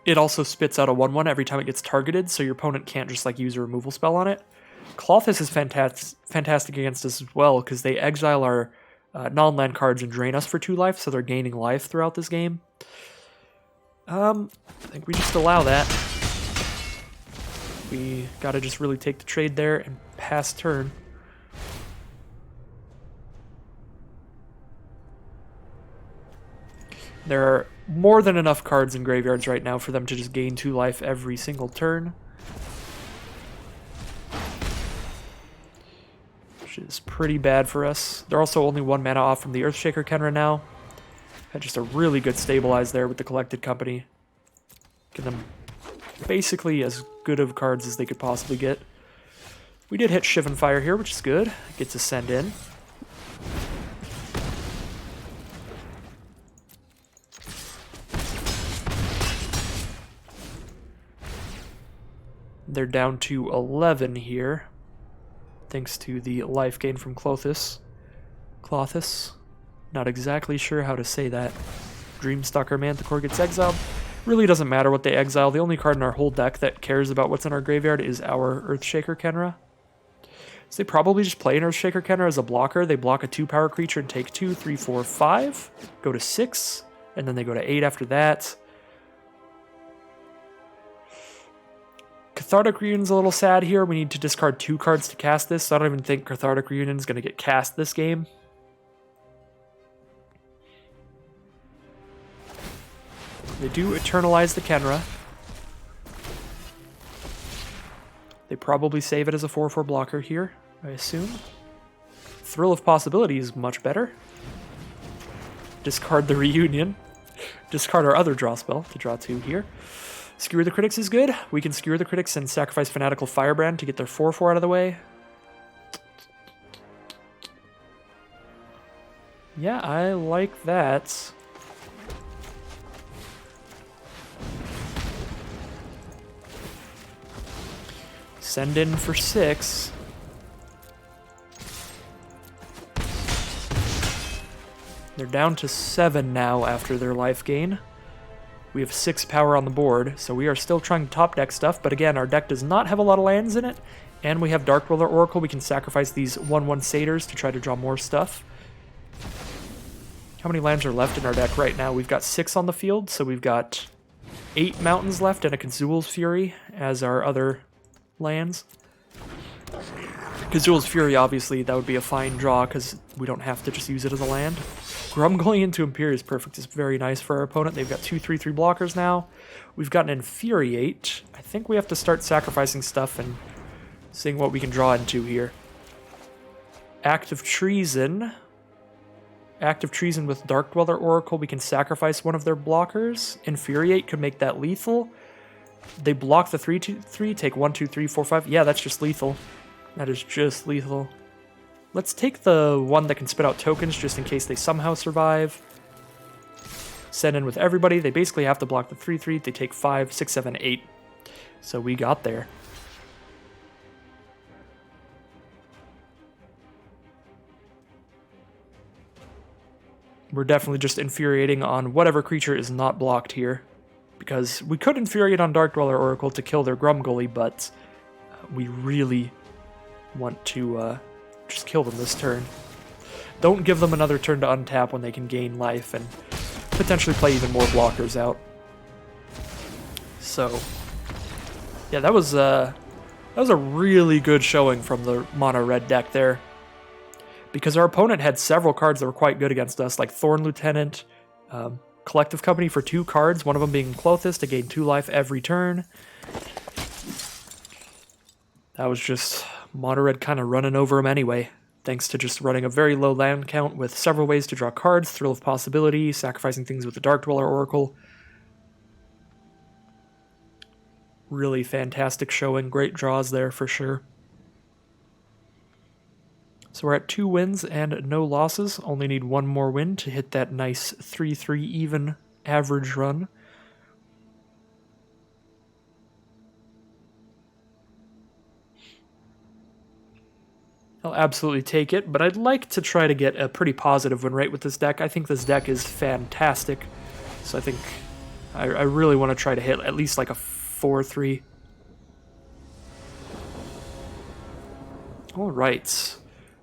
it also spits out a 1/1 every time it gets targeted, so your opponent can't just like use a removal spell on it. Klothys is fantastic against us as well, because they exile our non-land cards and drain us for 2 life, so they're gaining life throughout this game. I think we just allow that. We gotta just really take the trade there and pass turn. There are more than enough cards in graveyards right now for them to just gain 2 life every single turn. Which is pretty bad for us. They're also only 1 mana off from the Earthshaker Kenra now. Had just a really good stabilize there with the Collected Company. Give them basically as good of cards as they could possibly get. We did hit Shivan Fire here, which is good. Gets to send in. They're down to 11 here, thanks to the life gain from Klothys. Not exactly sure how to say that. Dreamstalker Manticore gets exiled. Really doesn't matter what they exile. The only card in our whole deck that cares about what's in our graveyard is our Earthshaker Kenra. So they probably just play an Earthshaker Kenra as a blocker. They block a 2 power creature and take 2, 3, 4, 5. Go to 6, and then they go to 8 after that. Cathartic Reunion's a little sad here. We need to discard 2 cards to cast this, so I don't even think Cathartic Reunion is going to get cast this game. They do eternalize the Kenra. They probably save it as a 4/4 blocker here, I assume. Thrill of Possibility is much better. Discard the Reunion. Discard our other draw spell to draw 2 here. Skewer the Critics is good. We can Skewer the Critics and sacrifice Fanatical Firebrand to get their 4/4 out of the way. Yeah, I like that. Send in for 6. They're down to 7 now after their life gain. We have 6 power on the board, so we are still trying to top deck stuff, but again, our deck does not have a lot of lands in it, and we have Dark Dweller Oracle. We can sacrifice these 1/1 Satyrs to try to draw more stuff. How many lands are left in our deck right now? We've got 6 on the field, so we've got 8 mountains left and a Kazul's Fury as our other lands. Kazul's Fury, obviously, that would be a fine draw because we don't have to just use it as a land. Grumgully into Imperial is perfect. It's very nice for our opponent. They've got 2/3/3 blockers now. We've got an Infuriate. I think we have to start sacrificing stuff and seeing what we can draw into here. Act of Treason. Act of Treason with Dark Dweller Oracle. We can sacrifice one of their blockers. Infuriate could make that lethal. They block the 3/3, take 1, 2, 3, 4, 5. Yeah, that's just lethal. That is just lethal. Let's take the one that can spit out tokens just in case they somehow survive. Send in with everybody. They basically have to block the 3/3. They take 5, 6, 7, 8. So we got there. We're definitely just infuriating on whatever creature is not blocked here. Because we could infuriate on Dark Dweller Oracle to kill their Grumgully, but we really want to just kill them this turn. Don't give them another turn to untap when they can gain life and potentially play even more blockers out. So, yeah, that was a really good showing from the mono red deck there. Because our opponent had several cards that were quite good against us, like Thorn Lieutenant, Collective Company for 2 cards, one of them being Klothys to gain 2 life every turn. That was just mono red kind of running over him anyway, thanks to just running a very low land count with several ways to draw cards, Thrill of Possibility, sacrificing things with the Dark Dweller Oracle. Really fantastic showing, great draws there for sure. So we're at 2 wins and no losses. Only need 1 more win to hit that nice 3-3 even average run. I'll absolutely take it, but I'd like to try to get a pretty positive win rate with this deck. I think this deck is fantastic, so I think I really want to try to hit at least like a 4-3. All right.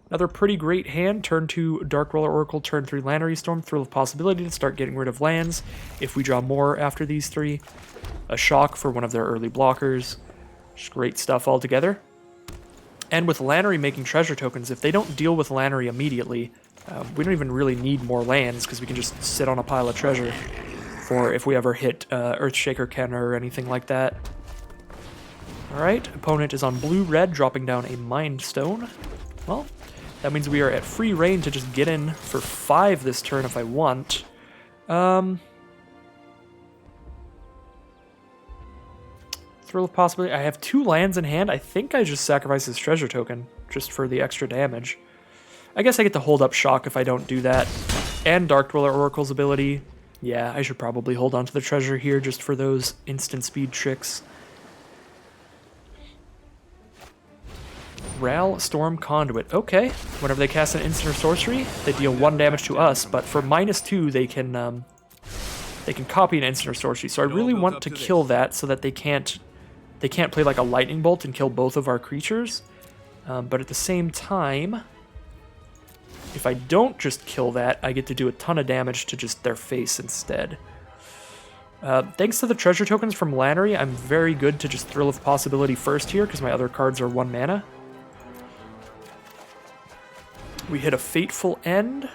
Another pretty great hand. Turn 2 Dark Dweller Oracle, turn 3 Lannery Storm, Thrill of Possibility to start getting rid of lands if we draw more after these 3. A Shock for one of their early blockers. Just great stuff altogether. And with Lannery making treasure tokens, if they don't deal with Lannery immediately, we don't even really need more lands because we can just sit on a pile of treasure for if we ever hit Earthshaker Kenner or anything like that. Alright, opponent is on blue-red, dropping down a Mind Stone. Well, that means we are at free reign to just get in for 5 this turn if I want. Thrill of Possibility. I have 2 lands in hand. I think I just sacrifice this treasure token just for the extra damage. I guess I get to hold up Shock if I don't do that. And Dark Dweller Oracle's ability. Yeah, I should probably hold on to the treasure here just for those instant speed tricks. Ral Storm Conduit. Okay. Whenever they cast an instant or sorcery, they deal 1 damage to us, but for -2 they can copy an instant or sorcery. So I really want to kill that so that they can't play like a lightning bolt and kill both of our creatures. But at the same time, if I don't just kill that, I get to do a ton of damage to just their face instead. Thanks to the treasure tokens from Lannery, I'm very good to just Thrill of Possibility first here because my other cards are 1 mana. We hit a Fateful End.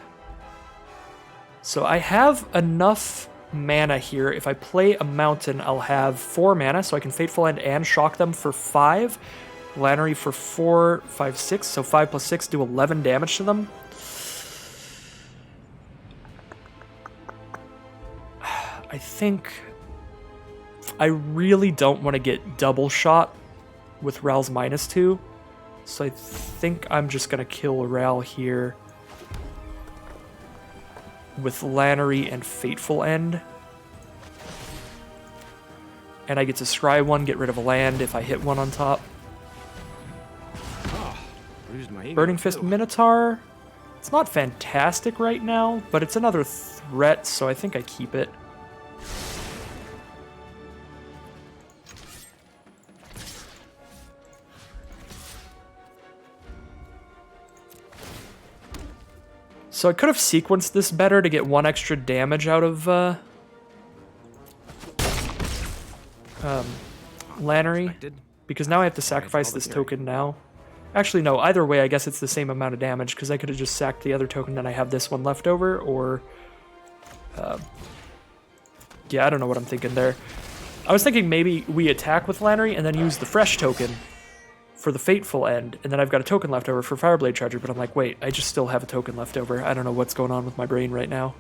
So I have enough mana here. If I play a mountain, I'll have 4 mana, so I can Fateful End and Shock them for 5. Lannery for 4, 5, 6. So 5 plus 6 do 11 damage to them. I think I really don't want to get double shot with Ral's -2. So I think I'm just going to kill Ral here with Lannery and Fateful End. And I get to scry 1, get rid of a land if I hit 1 on top. Burning Fist Minotaur. It's not fantastic right now, but it's another threat, so I think I keep it. So I could have sequenced this better to get 1 extra damage out of Lannery, because now I have to sacrifice this token now. Actually, no, either way, I guess it's the same amount of damage, because I could have just sacked the other token and I have this one left over, or... yeah, I don't know what I'm thinking there. I was thinking maybe we attack with Lannery and then use the fresh token for the Fateful End, and then I've got a token left over for Fireblade Charger, but I'm like, wait, I just still have a token left over. I don't know what's going on with my brain right now.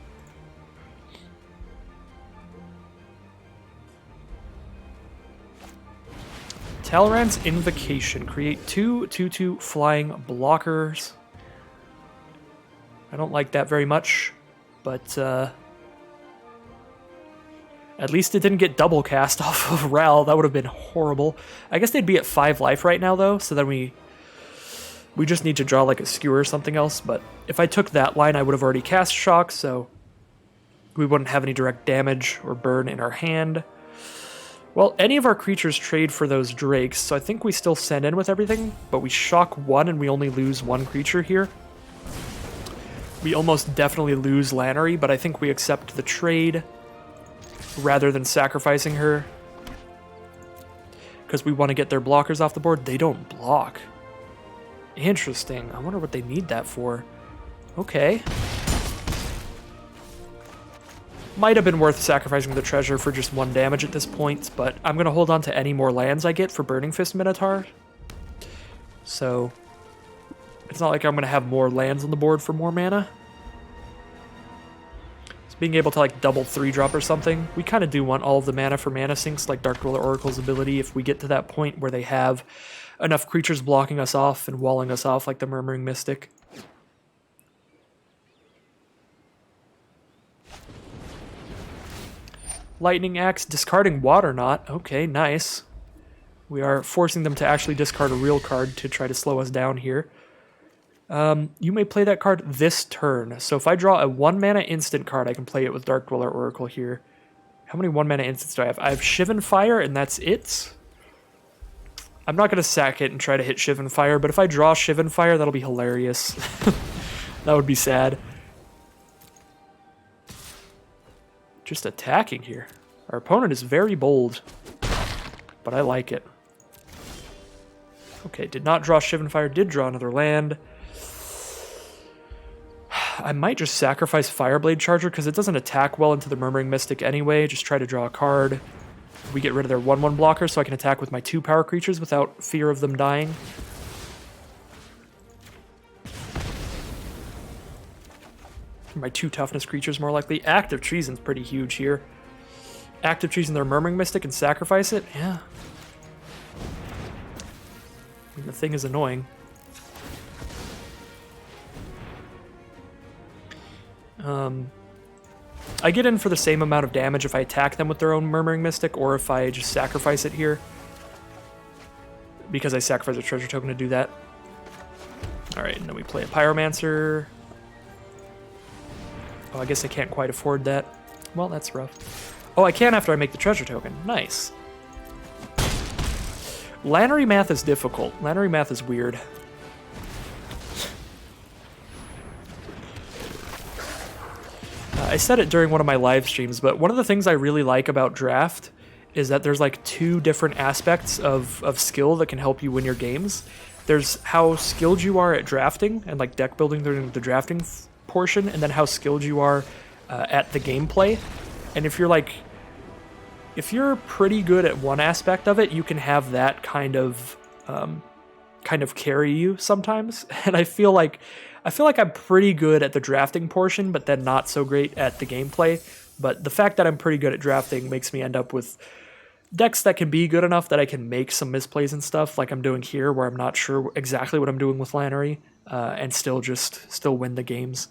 Talrand's Invocation. Create 2/2/2 flying blockers. I don't like that very much, but at least it didn't get double cast off of Ral. That would have been horrible. I guess they'd be at 5 life right now, though, so then we just need to draw like a skewer or something else, but if I took that line, I would have already cast Shock, so we wouldn't have any direct damage or burn in our hand. Well, any of our creatures trade for those drakes, so I think we still send in with everything, but we shock 1 and we only lose 1 creature here. We almost definitely lose Lannery, but I think we accept the trade rather than sacrificing her, because we want to get their blockers off the board. They don't block. Interesting. I wonder what they need that for. Okay. Might have been worth sacrificing the treasure for just 1 damage at this point, but I'm going to hold on to any more lands I get for Burning Fist Minotaur. So, it's not like I'm going to have more lands on the board for more mana. So being able to like double 3-drop or something, we kind of do want all of the mana for mana sinks, like Dark Dweller Oracle's ability, if we get to that point where they have enough creatures blocking us off and walling us off like the Murmuring Mystic. Lightning Axe, discarding Water Knot. Okay, nice. We are forcing them to actually discard a real card to try to slow us down here. You may play that card this turn. So if I draw a 1-mana instant card, I can play it with Dark Dweller Oracle here. How many 1-mana instants do I have? I have Shivan Fire, and that's it. I'm not going to sack it and try to hit Shivan Fire, but if I draw Shivan Fire, that'll be hilarious. That would be sad. Just attacking here. Our opponent is very bold, but I like it. Okay, did not draw Shivan Fire, did draw another land. I might just sacrifice Fireblade Charger because it doesn't attack well into the Murmuring Mystic anyway. Just try to draw a card. We get rid of their 1/1 blocker so I can attack with my 2 power creatures without fear of them dying. My 2 toughness creatures more likely. Act of Treason's pretty huge here. Act of Treason their Murmuring Mystic and sacrifice it? Yeah. I mean, the thing is annoying. I get in for the same amount of damage if I attack them with their own Murmuring Mystic or if I just sacrifice it here. Because I sacrifice a treasure token to do that. Alright, and then we play a Pyromancer. Oh, I guess I can't quite afford that. Well, that's rough. Oh, I can after I make the treasure token. Nice. Lannery math is difficult. Lannery math is weird. I said it during one of my live streams, but one of the things I really like about Draft is that there's like 2 different aspects of skill that can help you win your games. There's how skilled you are at drafting and like deck building during the drafting portion, and then how skilled you are at the gameplay. And if you're pretty good at one aspect of it, you can have that kind of carry you sometimes. And I feel like I'm pretty good at the drafting portion, but then not so great at the gameplay. But the fact that I'm pretty good at drafting makes me end up with decks that can be good enough that I can make some misplays and stuff, like I'm doing here, where I'm not sure exactly what I'm doing with Lannery, and still win the games.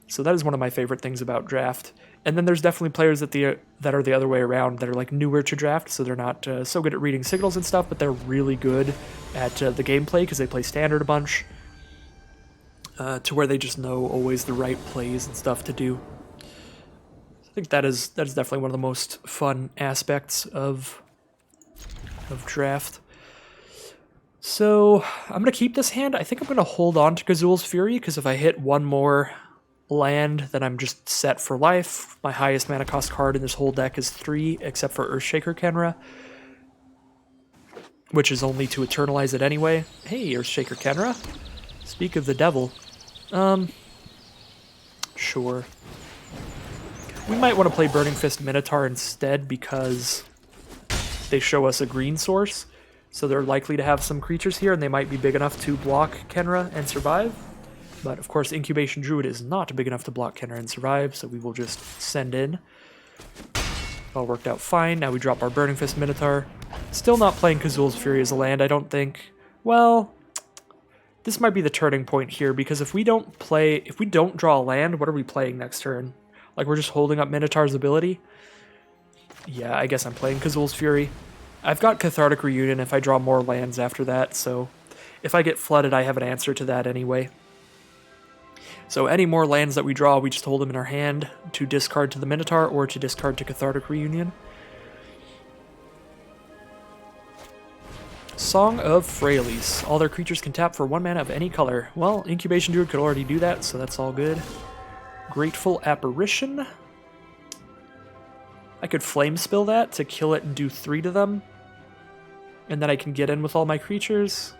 So that is one of my favorite things about Draft. And then there's definitely players that are the other way around, that are like newer to Draft, so they're not so good at reading signals and stuff, but they're really good at the gameplay because they play Standard a bunch, to where they just know always the right plays and stuff to do. I think that is definitely one of the most fun aspects of Draft. So I'm going to keep this hand. I think I'm going to hold on to Gazul's Fury, because if I hit one more land, then I'm just set for life. My highest mana cost card in this whole deck is 3, except for Earthshaker Kenra. which is only to eternalize it anyway. Hey, Earthshaker Kenra. Speak of the devil. Sure. We might want to play Burning Fist Minotaur instead because they show us a green source, so they're likely to have some creatures here, and they might be big enough to block Kenra and survive. But of course, Incubation Druid is not big enough to block Kenra and survive, so we will just send in. All worked out fine. Now we drop our Burning Fist Minotaur. Still not playing Kazul's Fury as a land, I don't think. Well, this might be the turning point here, because if we don't draw a land, what are we playing next turn? Like, we're just holding up Minotaur's ability? Yeah, I guess I'm playing Kazul's Fury. I've got Cathartic Reunion if I draw more lands after that, so if I get flooded, I have an answer to that anyway. So any more lands that we draw, we just hold them in our hand to discard to the Minotaur or to discard to Cathartic Reunion. Song of Freyalise. All their creatures can tap for 1 mana of any color. Well, Incubation Druid could already do that, so that's all good. Grateful Apparition. I could Flame Spill that to kill it and do 3 to them. And then I can get in with all my creatures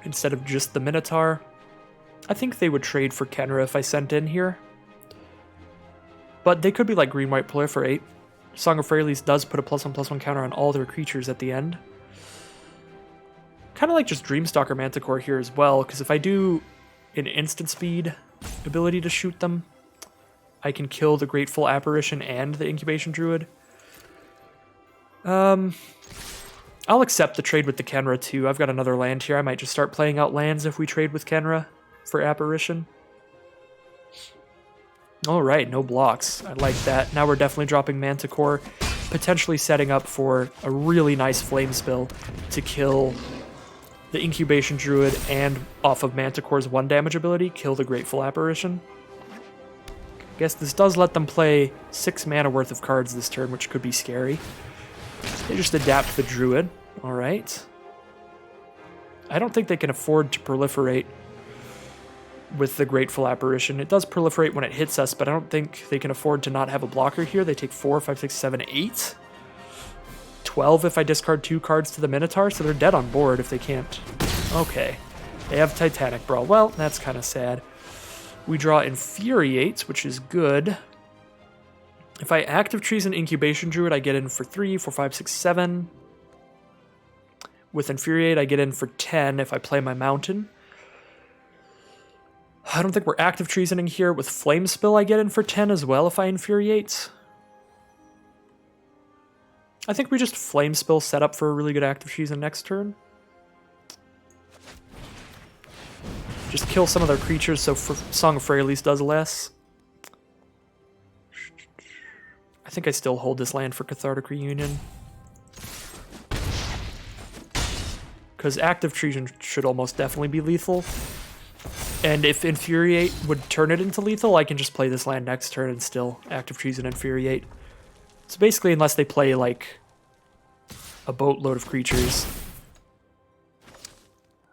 instead of just the Minotaur. I think they would trade for Kenra if I sent in here. But they could be like Green-White Proliferate. Song of Freyalise does put a +1/+1 counter on all their creatures at the end. Kind of like just Dreamstalker Manticore here as well, because if I do an instant speed ability to shoot them, I can kill the Grateful Apparition and the Incubation Druid. I'll accept the trade with the Kenra too. I've got another land here. I might just start playing out lands if we trade with Kenra for Apparition. Alright, no blocks. I like that. Now we're definitely dropping Manticore, potentially setting up for a really nice Flame Spill to kill the Incubation Druid and off of Manticore's 1 damage ability, kill the Grateful Apparition. Guess this does let them play 6 mana worth of cards this turn, which could be scary. They just adapt the Druid. Alright. I don't think they can afford to proliferate with the Grateful Apparition. It does proliferate when it hits us, but I don't think they can afford to not have a blocker here. They take 4, 5, 6, 7, 8. 12 if I discard 2 cards to the Minotaur, so they're dead on board if they can't. Okay. They have Titanic Brawl. Well, that's kind of sad. We draw Infuriate, which is good. If I Active Treason Incubation Druid, I get in for 3, 4, 5, 6, 7. With Infuriate, I get in for 10 if I play my Mountain. I don't think we're Active Treasoning here. With Flame Spill, I get in for 10 as well if I Infuriate. I think we just Flame Spill set up for a really good Active Treason next turn. Just kill some of their creatures so Song of Freyalise does less. I think I still hold this land for Cathartic Reunion. Because Active Treason should almost definitely be lethal. And if Infuriate would turn it into lethal, I can just play this land next turn and still Active Treason Infuriate. So basically, unless they play, like, a boatload of creatures,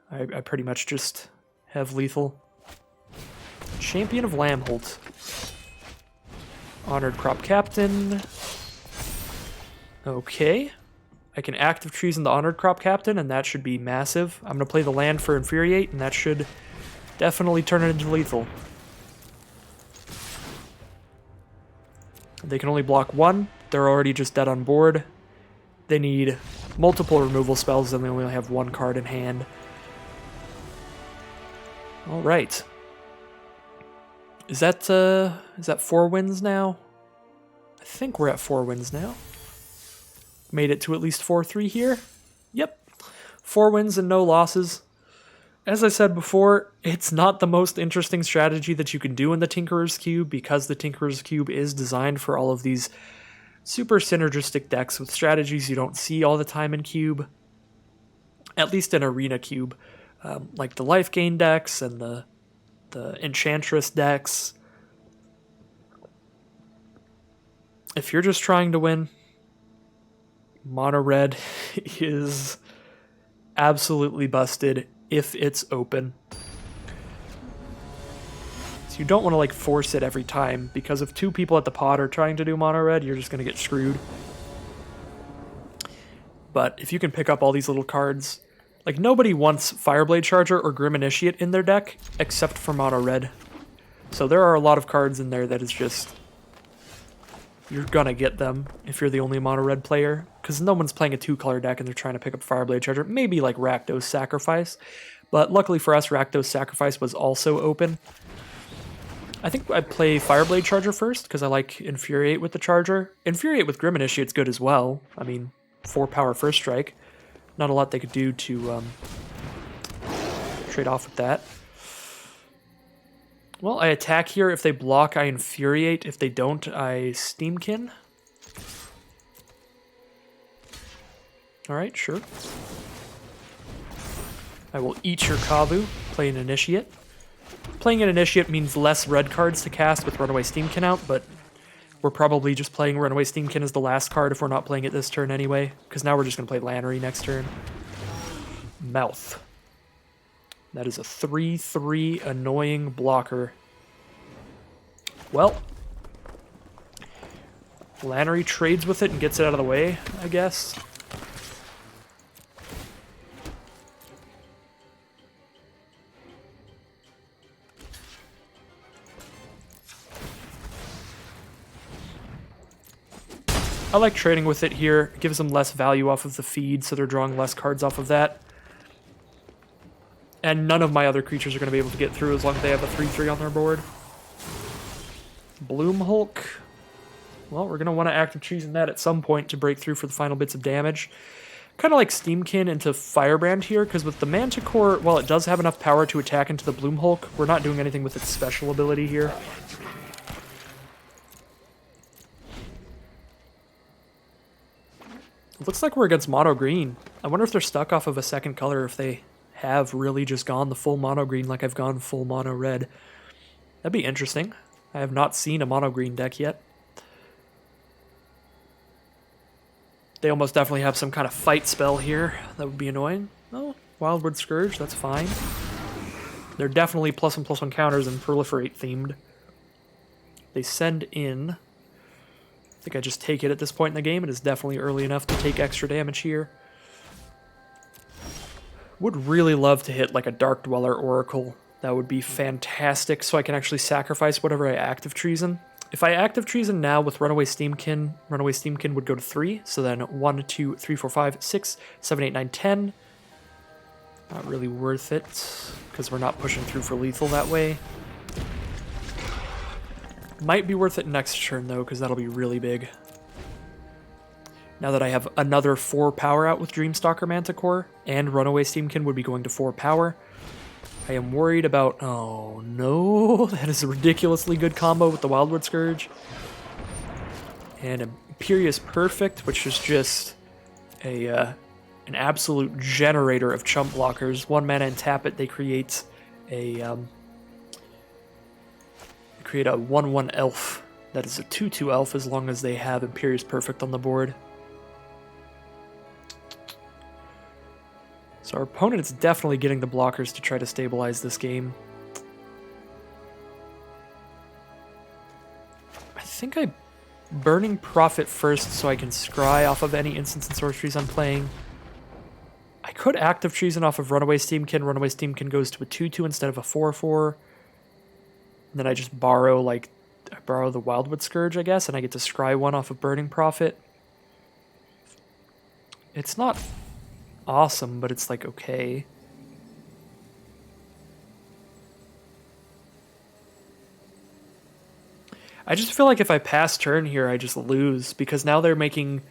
I pretty much just have lethal. Champion of Lamholt. Honored Crop Captain. Okay. I can Active Treason the Honored Crop Captain, and that should be massive. I'm going to play the land for Infuriate, and that should definitely turn it into lethal. They can only block 1. They're already just dead on board. They need multiple removal spells, and they only have 1 card in hand. Alright. Is that 4 wins now? I think we're at 4 wins now. Made it to at least 4-3 here. Yep. 4 wins and no losses. As I said before, it's not the most interesting strategy that you can do in the Tinkerer's Cube, because the Tinkerer's Cube is designed for all of these super synergistic decks with strategies you don't see all the time in Cube. At least in Arena Cube. Like the Life Gain decks and the Enchantress decks. If you're just trying to win, Mono Red is absolutely busted if it's open. So you don't want to like force it every time, because if 2 people at the pot are trying to do Mono Red, you're just going to get screwed. But if you can pick up all these little cards, like nobody wants Fireblade Charger or Grim Initiate in their deck except for mono red. So there are a lot of cards in there that is just, you're gonna get them if you're the only mono red player, because no one's playing a 2-color deck and they're trying to pick up Fireblade Charger. Maybe like Rakdos Sacrifice, but luckily for us, Rakdos Sacrifice was also open. I think I'd play Fireblade Charger first, because I like Infuriate with the Charger. Infuriate with Grim Initiate's good as well. I mean, 4-power first strike. Not a lot they could do to trade off with that. Well, I attack here. If they block, I Infuriate. If they don't, I Steamkin. Alright, sure. I will eat your Kavu, play an Initiate. Playing an Initiate means less red cards to cast with Runaway Steamkin out, but we're probably just playing Runaway Steamkin as the last card if we're not playing it this turn anyway, because now we're just going to play Lannery next turn. Mouth. That is a 3/3 annoying blocker. Well, Lannery trades with it and gets it out of the way, I guess. I like trading with it here. It gives them less value off of the feed, so they're drawing less cards off of that. And none of my other creatures are going to be able to get through as long as they have a 3/3 on their board. Bloom Hulk. Well, we're going to want to active treason that at some point to break through for the final bits of damage. Kind of like Steamkin into Firebrand here, because with the Manticore, while it does have enough power to attack into the Bloom Hulk, we're not doing anything with its special ability here. It looks like we're against mono green. I wonder if they're stuck off of a second color, if they have really just gone the full mono green like I've gone full mono red. That'd be interesting. I have not seen a mono green deck yet. They almost definitely have some kind of fight spell here. That would be annoying. Oh, Wildwood Scourge, that's fine. They're definitely +1/+1 counters and proliferate themed. They send in... I think I just take it at this point in the game. It is definitely early enough to take extra damage here. Would really love to hit like a Dark Dweller Oracle. That would be fantastic, so I can actually sacrifice whatever I active treason. If I active treason now with Runaway Steamkin would go to 3. So then 1, 2, 3, 4, 5, 6, 7, 8, 9, 10. Not really worth it, because we're not pushing through for lethal that way. Might be worth it next turn, though, because that'll be really big. Now that I have another 4 power out with Dreamstalker Manticore, and Runaway Steamkin would be going to 4 power, I am worried about... Oh, no. That is a ridiculously good combo with the Wildwood Scourge. And Imperious Perfect, which is just an absolute generator of chump blockers. 1 mana and tap it, they create a... create a 1/1 elf that is a 2/2 elf as long as they have Imperious Perfect on the board. So our opponent is definitely getting the blockers to try to stabilize this game. I think I Burning Prophet first so I can scry off of any instants and sorceries I'm playing. I could active treason off of Runaway Steamkin. Runaway Steamkin goes to a 2/2 instead of a 4/4. And then I just borrow, I borrow the Wildwood Scourge, I guess, and I get to scry 1 off of Burning Prophet. It's not awesome, but it's, okay. I just feel like if I pass turn here, I just lose, because now they're making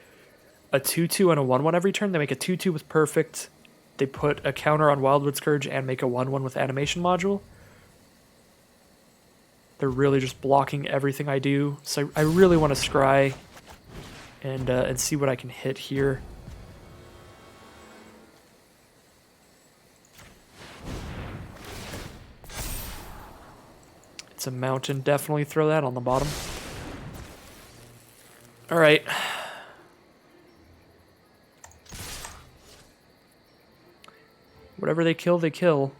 a 2/2 and a 1/1 every turn. They make a 2/2 with Perfect. They put a counter on Wildwood Scourge and make a 1/1 with Animation Module. They're really just blocking everything I do. So I really want to scry and see what I can hit here. It's a mountain. Definitely throw that on the bottom. All right. Whatever they kill, they kill.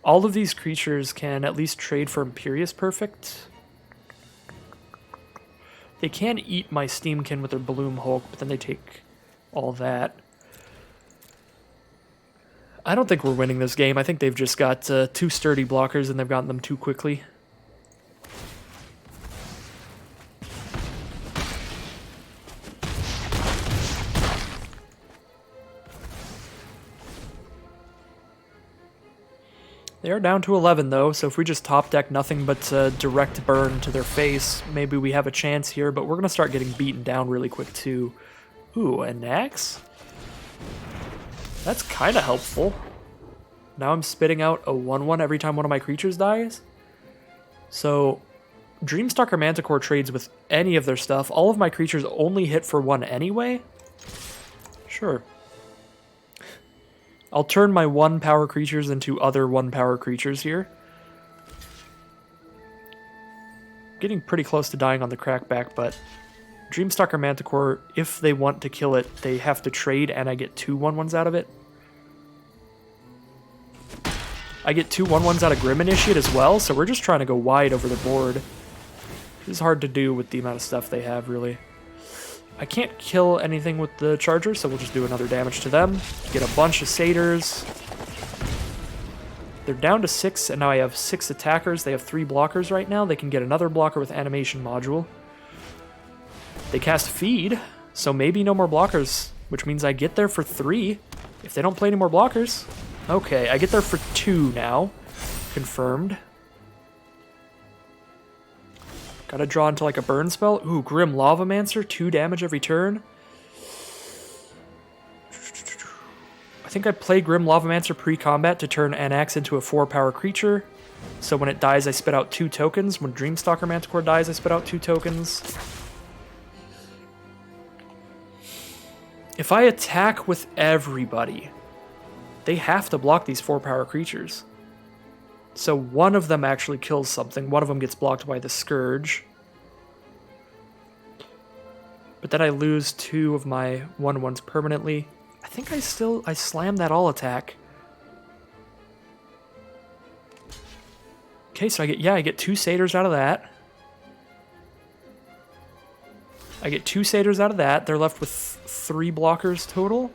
All of these creatures can at least trade for Imperious Perfect. They can eat my Steamkin with their Bloom Hulk, but then they take all that. I don't think we're winning this game. I think they've just got two sturdy blockers and they've gotten them too quickly. They are down to 11 though, so if we just top deck nothing but direct burn to their face, maybe we have a chance here, but we're going to start getting beaten down really quick too. Ooh, an axe? That's kind of helpful. Now I'm spitting out a 1/1 every time one of my creatures dies. So, Dreamstalker Manticore trades with any of their stuff. All of my creatures only hit for 1 anyway. Sure. I'll turn my 1 power creatures into other 1 power creatures here. Getting pretty close to dying on the crackback, but Dreamstalker Manticore, if they want to kill it, they have to trade and I get 2 1/1s out of it. I get 2 1/1s out of Grim Initiate as well, so we're just trying to go wide over the board. This is hard to do with the amount of stuff they have, really. I can't kill anything with the Charger, so we'll just do another damage to them. Get a bunch of Satyrs. They're down to 6, and now I have 6 attackers. They have 3 blockers right now. They can get another blocker with Animation Module. They cast Feed, so maybe no more blockers, which means I get there for 3 if they don't play any more blockers. Okay, I get there for 2 now. Confirmed. Gotta draw into like a burn spell. Ooh, Grim Lavamancer, 2 damage every turn. I think I play Grim Lavamancer pre-combat to turn Anax into a 4-power creature. So when it dies, I spit out 2 tokens. When Dreamstalker Manticore dies, I spit out 2 tokens. If I attack with everybody, they have to block these 4-power creatures. So one of them actually kills something. One of them gets blocked by the Scourge. But then I lose 2 of my 1/1s permanently. I think I slam that all attack. Okay, so I get 2 Satyrs out of that. I get 2 Satyrs out of that. They're left with 3 blockers total.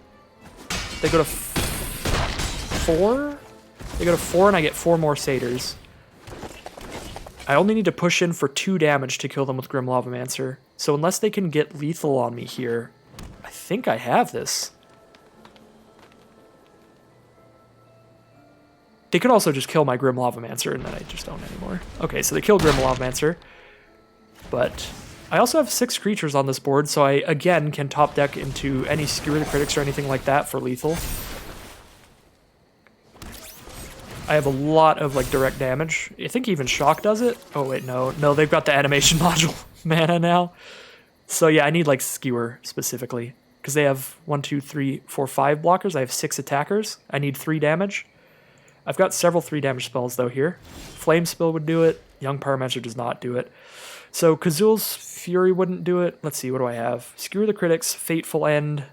They go to 4? They go to 4 and I get 4 more Satyrs. I only need to push in for 2 damage to kill them with Grim Lavamancer. So unless they can get lethal on me here, I think I have this. They could also just kill my Grim Lavamancer and then I just don't anymore. Okay, so they kill Grim Lavamancer. But I also have 6 creatures on this board, so I again can top deck into any Skewer the Critics or anything like that for lethal. I have a lot of like direct damage. I think even Shock does it. Oh wait, no, they've got the Animation Module mana now. So yeah, I need like Skewer specifically because they have 1, 2, 3, 4, 5 blockers. I have 6 attackers. I need 3 damage. I've got several 3 damage spells though here. Flame Spill would do it. Young Pyromancer does not do it. So Kazul's Fury wouldn't do it. Let's see, what do I have? Skewer the Critics, Fateful End.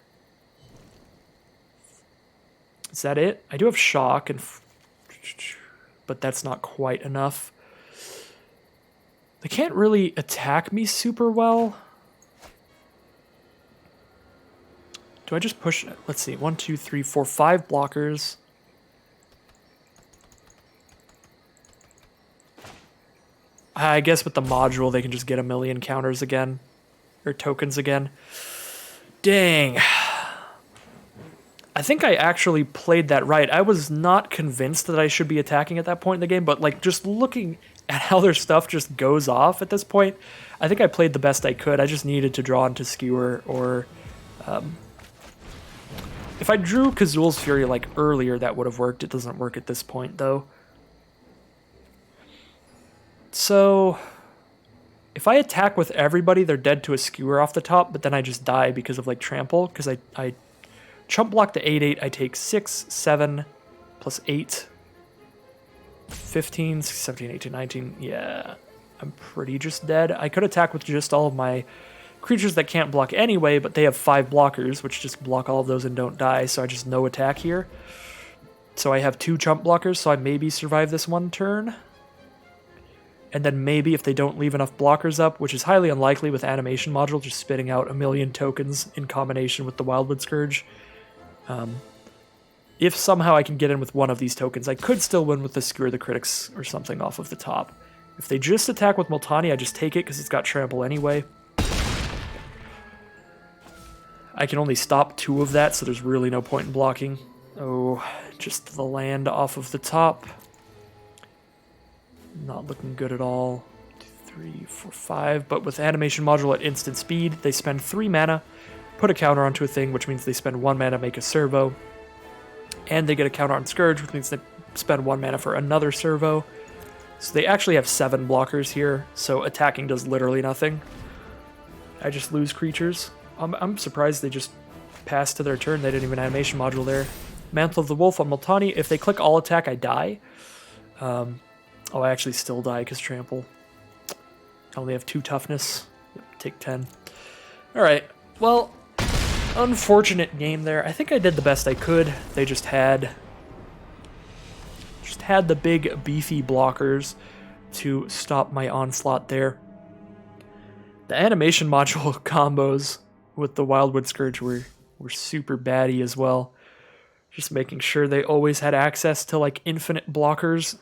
Is that it? I do have Shock and but that's not quite enough. They can't really attack me super well. Do I just push? Let's see. 1, 2, 3, 4, 5 blockers. I guess with the module, they can just get a million counters again. Or tokens again. Dang. I think I actually played that right. I was not convinced that I should be attacking at that point in the game, but like just looking at how their stuff just goes off at this point, I think I played the best I could. I just needed to draw into Skewer or... if I drew Kazul's Fury like earlier, that would have worked. It doesn't work at this point though. So... if I attack with everybody, they're dead to a Skewer off the top, but then I just die because of like Trample, because I chump block the 8/8, I take 6, 7, plus 8, 15, 17, 18, 19. Yeah, I'm pretty just dead. I could attack with just all of my creatures that can't block anyway, but they have 5 blockers, which just block all of those and don't die, so I just no attack here. So I have 2 chump blockers, so I maybe survive this one turn. and then maybe if they don't leave enough blockers up, which is highly unlikely with Animation Module just spitting out a million tokens in combination with the Wildwood Scourge. If somehow I can get in with one of these tokens, I could still win with the Skewer the Critics or something off of the top. If they just attack with Multani, I just take it because it's got trample anyway. I can only stop 2 of that, so there's really no point in blocking. Oh, just the land off of the top. Not looking good at all. 2, 3, 4, 5. But with Animation Module at instant speed, they spend 3 mana, put a counter onto a thing, which means they spend 1 mana, make a servo. And they get a counter on Scourge, which means they spend 1 mana for another servo. So they actually have 7 blockers here, so attacking does literally nothing. I just lose creatures. I'm surprised they just passed to their turn. They didn't even Animation Module there. Mantle of the Wolf on Multani. If they click all attack, I die. Oh, I actually still die because trample. I only have 2 toughness. Take 10. Alright, well, unfortunate game there. I think I did the best I could. They just had the big beefy blockers to stop my onslaught there. The Animation Module combos with the Wildwood Scourge were super batty as well. Just making sure they always had access to like infinite blockers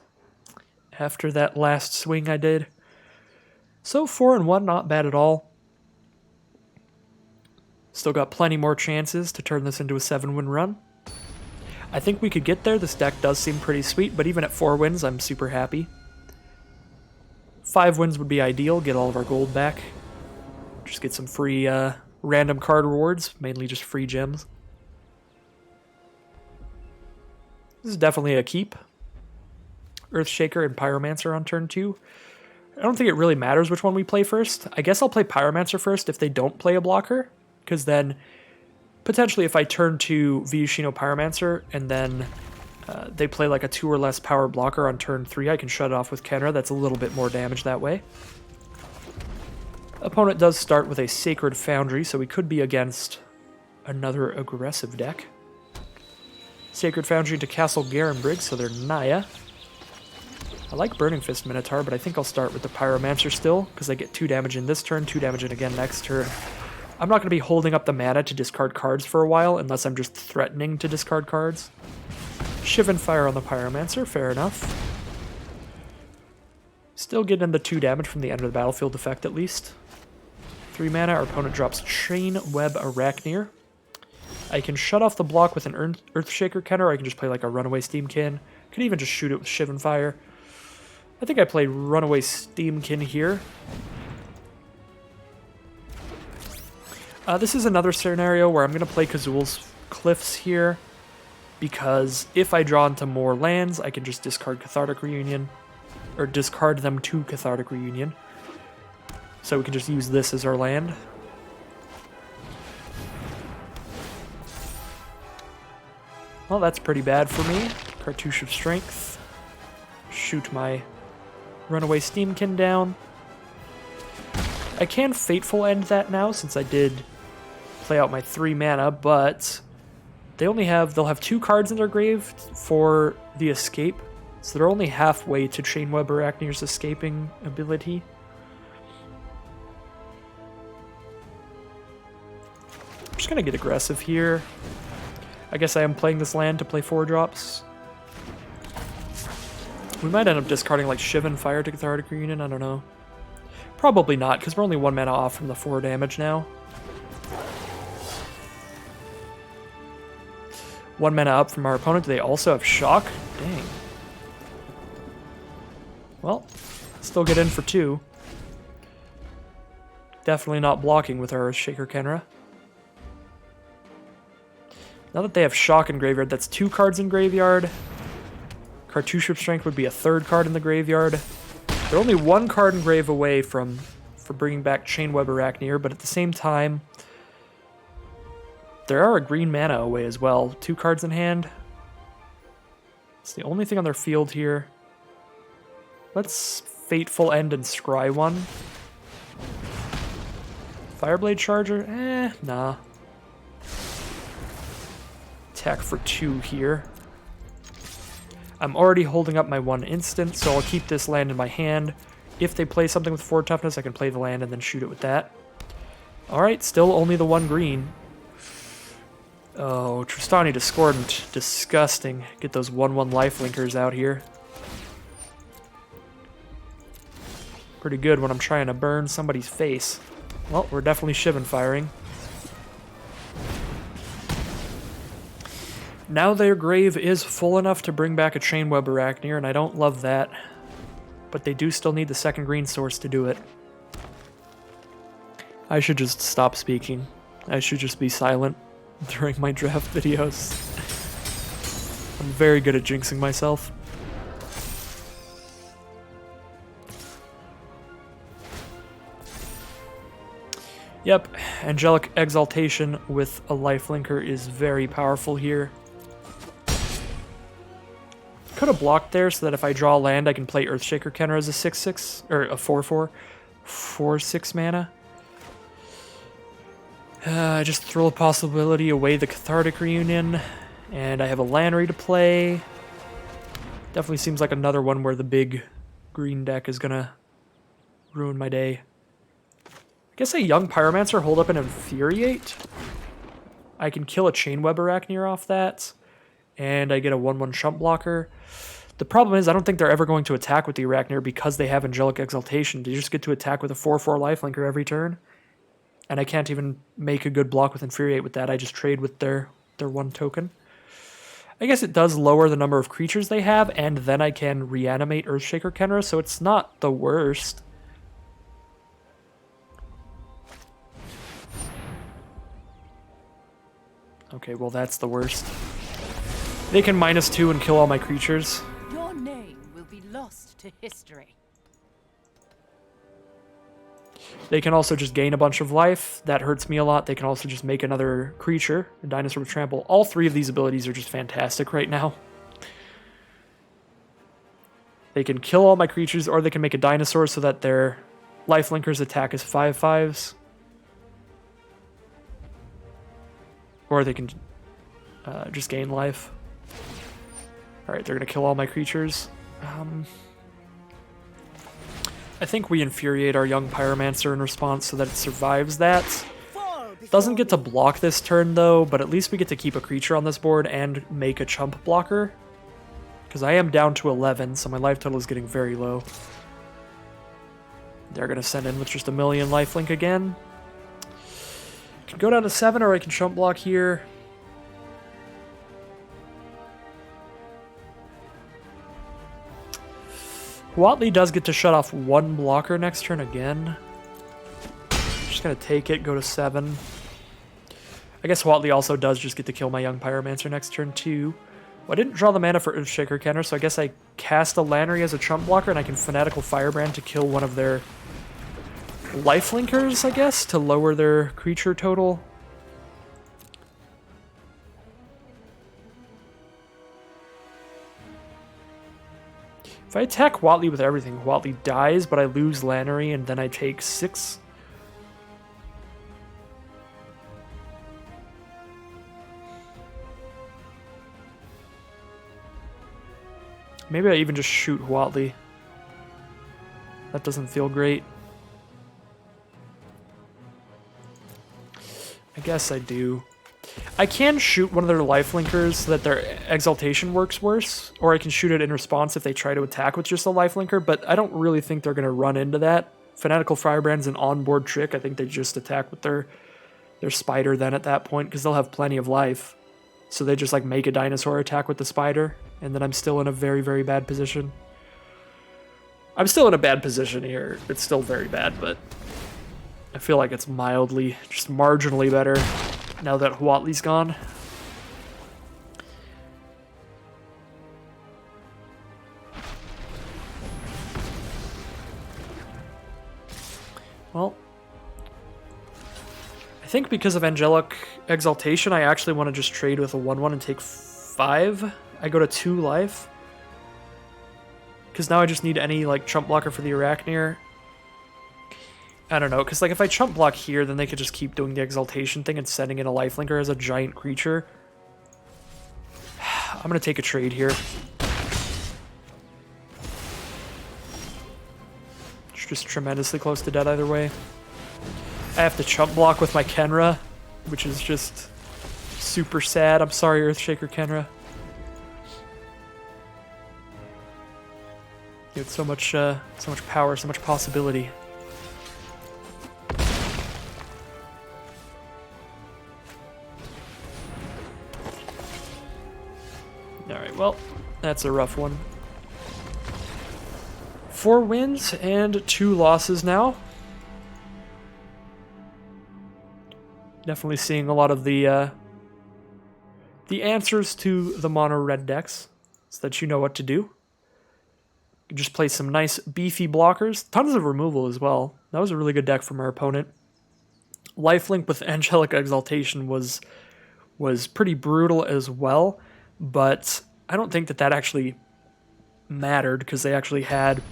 after that last swing I did. So 4-1, not bad at all. Still got plenty more chances to turn this into a 7-win run. I think we could get there. This deck does seem pretty sweet, but even at 4 wins, I'm super happy. 5 wins would be ideal, get all of our gold back. Just get some free random card rewards, mainly just free gems. This is definitely a keep. Earthshaker and Pyromancer on turn 2. I don't think it really matters which one we play first. I guess I'll play Pyromancer first if they don't play a blocker, because then potentially if I turn to Vyushino Pyromancer and then they play like a 2 or less power blocker on turn 3, I can shut it off with Kenra. That's a little bit more damage that way. Opponent does start with a Sacred Foundry, so we could be against another aggressive deck. Sacred Foundry into Castle Garenbrig, so they're Naya. I like Burning Fist Minotaur, but I think I'll start with the Pyromancer still, because I get 2 damage in this turn, 2 damage in again next turn. I'm not going to be holding up the mana to discard cards for a while, unless I'm just threatening to discard cards. Shivan Fire on the Pyromancer, fair enough. Still getting the 2 damage from the end of the battlefield effect at least. 3 mana, our opponent drops Chain Web Arachneer. I can shut off the block with an Earthshaker Kenner, or I can just play like a Runaway Steamkin. Could even just shoot it with Shivan Fire. I think I played Runaway Steamkin here. This is another scenario where I'm going to play Kazul's Cliffs here, because if I draw into more lands, I can just discard Cathartic Reunion, or discard them to Cathartic Reunion. So we can just use this as our land. Well, that's pretty bad for me. Cartouche of Strength. Shoot my Runaway Steamkin down. I can Fateful End that now, since I did play out my 3 mana, but they'll have 2 cards in their grave for the escape, so they're only halfway to Chainweb Arachneer's escaping ability. I'm just gonna get aggressive here. I guess I am playing this land to play 4 drops. We might end up discarding like Shivan Fire to Cathartic Reunion, I don't know. Probably not, because we're only 1 mana off from the 4 damage now. 1 mana up from our opponent. Do they also have Shock? Dang. Well, still get in for 2. Definitely not blocking with our Shaker Kenra. Now that they have Shock in graveyard, that's 2 cards in graveyard. Cartouche of Strength would be a 3rd card in the graveyard. They're only 1 card in grave away from bringing back Chainweb Arachneer, but at the same time, there are a green mana away as well. 2 cards in hand. It's the only thing on their field here. Let's Fateful End and scry 1. Fireblade Charger? Nah. Attack for 2 here. I'm already holding up my 1 instant, so I'll keep this land in my hand. if they play something with 4 toughness, I can play the land and then shoot it with that. Alright, still only the 1 green. Oh, Tristani Discordant. Disgusting. Get those 1/1 lifelinkers out here. Pretty good when I'm trying to burn somebody's face. Well, we're definitely Shivan firing. Now their grave is full enough to bring back a Chainweb Arachnir, and I don't love that. But they do still need the 2nd green source to do it. I should just stop speaking. I should just be silent during my draft videos. I'm very good at jinxing myself. Yep, Angelic Exaltation with a lifelinker is very powerful here. Could have blocked there so that if I draw land, I can play Earthshaker Kenner as a 6/6, or a 4/4, 4/6 mana. I just throw a possibility away the Cathartic Reunion, and I have a Lannery to play. Definitely seems like another one where the big green deck is gonna ruin my day. I guess a Young Pyromancer, hold up and Infuriate. I can kill a Chainweb Arachnir off that, and I get a 1/1 Chump Blocker. The problem is I don't think they're ever going to attack with the Arachnir because they have Angelic Exaltation. They just get to attack with a 4/4 lifelinker every turn. And I can't even make a good block with Infuriate with that. I just trade with their 1 token. I guess it does lower the number of creatures they have, and then I can reanimate Earthshaker Kenra, so it's not the worst. Okay, well that's the worst. They can -2 and kill all my creatures. Your name will be lost to history. They can also just gain a bunch of life. That hurts me a lot. They can also just make another creature, a Dinosaur with Trample. All 3 of these abilities are just fantastic right now. They can kill all my creatures, or they can make a dinosaur so that their lifelinker's attack is 5/5s. Or they can just gain life. Alright, they're going to kill all my creatures. I think we Infuriate our Young Pyromancer in response so that it survives that. Doesn't get to block this turn though, but at least we get to keep a creature on this board and make a chump blocker. Because I am down to 11, so my life total is getting very low. They're going to send in with just a million lifelink again. I can go down to 7 or I can chump block here. Huatli does get to shut off 1 blocker next turn again. Just gonna take it, go to 7. I guess Huatli also does just get to kill my Young Pyromancer next turn too. Well, I didn't draw the mana for Earthshaker Kenner, so I guess I cast a Lannery as a chump blocker and I can Fanatical Firebrand to kill one of their lifelinkers, I guess, to lower their creature total. If I attack Huatli with everything, Huatli dies, but I lose Lannery, and then I take 6. Maybe I even just shoot Huatli. That doesn't feel great. I guess I do. I can shoot one of their lifelinkers so that their exaltation works worse, or I can shoot it in response if they try to attack with just a lifelinker, but I don't really think they're going to run into that. Fanatical Firebrand's an onboard trick. I think they just attack with their spider then at that point, because they'll have plenty of life. So they just like make a dinosaur attack with the spider, and then I'm still in a very, very bad position. I'm still in a bad position here. It's still very bad, but I feel like it's mildly, just marginally better now that Huatli's gone. Well, I think because of Angelic Exaltation, I actually want to just trade with a 1/1 and take 5. I go to 2 life. Because now I just need any like chump blocker for the Arachnir. I don't know, because like if I chump block here, then they could just keep doing the Exaltation thing and sending in a lifelinker as a giant creature. I'm going to take a trade here. just tremendously close to dead either way. I have to chump block with my Kenra, which is just super sad. I'm sorry, Earthshaker Kenra. You had so much power, so much possibility. Alright, well, that's a rough one. 4 wins and 2 losses now. Definitely seeing a lot of the answers to the mono red decks, so that you know what to do. You just play some nice beefy blockers, tons of removal as well. That was a really good deck from our opponent. Lifelink with Angelic Exaltation was pretty brutal as well, but I don't think that actually mattered because they actually had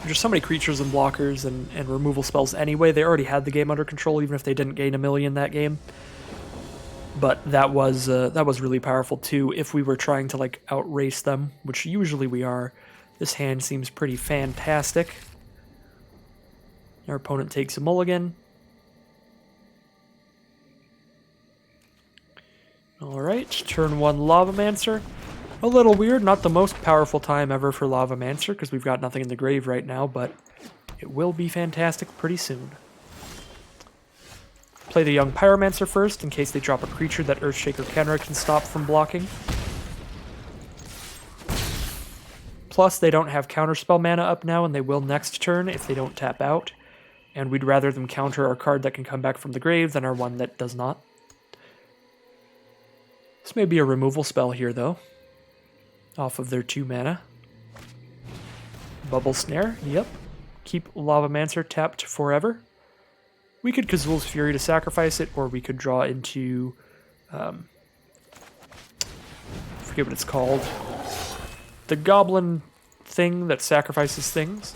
just so many creatures and blockers and removal spells anyway. They already had the game under control, even if they didn't gain a million that game. But that was really powerful too. If we were trying to like outrace them, which usually we are, this hand seems pretty fantastic. Our opponent takes a mulligan. Alright, turn 1 Lavamancer. A little weird, not the most powerful time ever for Lavamancer, because we've got nothing in the grave right now, but it will be fantastic pretty soon. Play the young Pyromancer first, in case they drop a creature that Earthshaker Kenra can stop from blocking. Plus, they don't have counterspell mana up now, and they will next turn if they don't tap out. And we'd rather them counter our card that can come back from the grave than our one that does not. This may be a removal spell here, though. Off of their 2 mana. Bubble Snare, yep. Keep Lavamancer tapped forever. We could Kazul's Fury to sacrifice it, or we could draw into... I forget what it's called. The goblin thing that sacrifices things.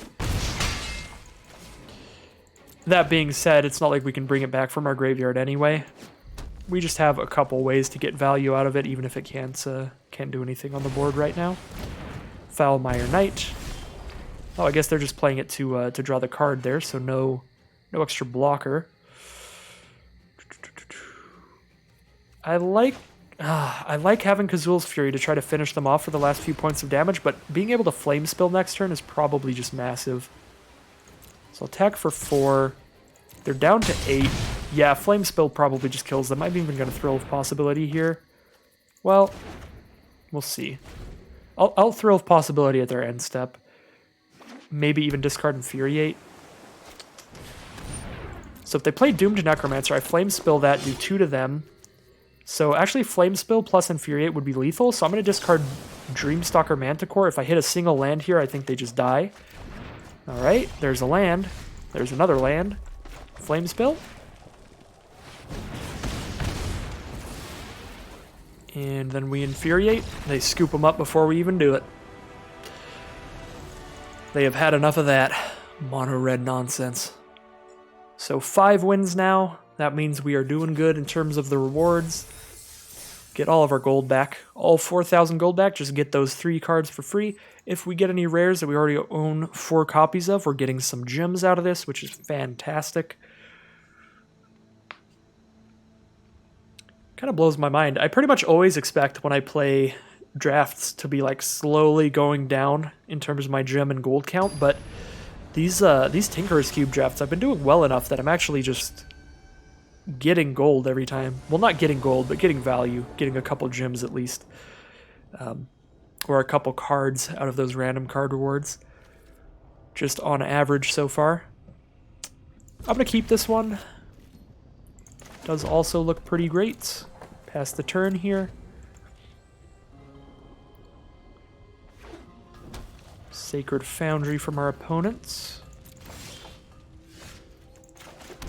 That being said, it's not like we can bring it back from our graveyard anyway. We just have a couple ways to get value out of it, even if it can't do anything on the board right now. Foulmire Knight. Oh, I guess they're just playing it to draw the card there, so no extra blocker. I like having Kazul's Fury to try to finish them off for the last few points of damage, but being able to Flame Spill next turn is probably just massive. So attack for 4. They're down to 8. Yeah, Flame Spill probably just kills them. I'm even going to Thrill of Possibility here. Well, we'll see. I'll Thrill of Possibility at their end step. Maybe even discard Infuriate. So if they play Doomed Necromancer, I Flame Spill that, do 2 to them. So actually Flame Spill plus Infuriate would be lethal, so I'm going to discard Dreamstalker Manticore. If I hit a single land here, I think they just die. Alright, there's a land. There's another land. Flame Spill. And then we Infuriate. They scoop them up before we even do it. They have had enough of that mono red nonsense. So 5 wins now. That means we are doing good in terms of the rewards. Get all of our gold back. All 4,000 gold back. Just get those 3 cards for free. If we get any rares that we already own 4 copies of, we're getting some gems out of this, which is fantastic. Kind of blows my mind. I pretty much always expect when I play drafts to be like slowly going down in terms of my gem and gold count, but these Tinkerer's Cube drafts, I've been doing well enough that I'm actually just getting gold every time. Well, not getting gold, but getting value, getting a couple gems at least, or a couple cards out of those random card rewards, just on average so far. I'm gonna keep this one. Does also look pretty great. Pass the turn here. Sacred Foundry from our opponents.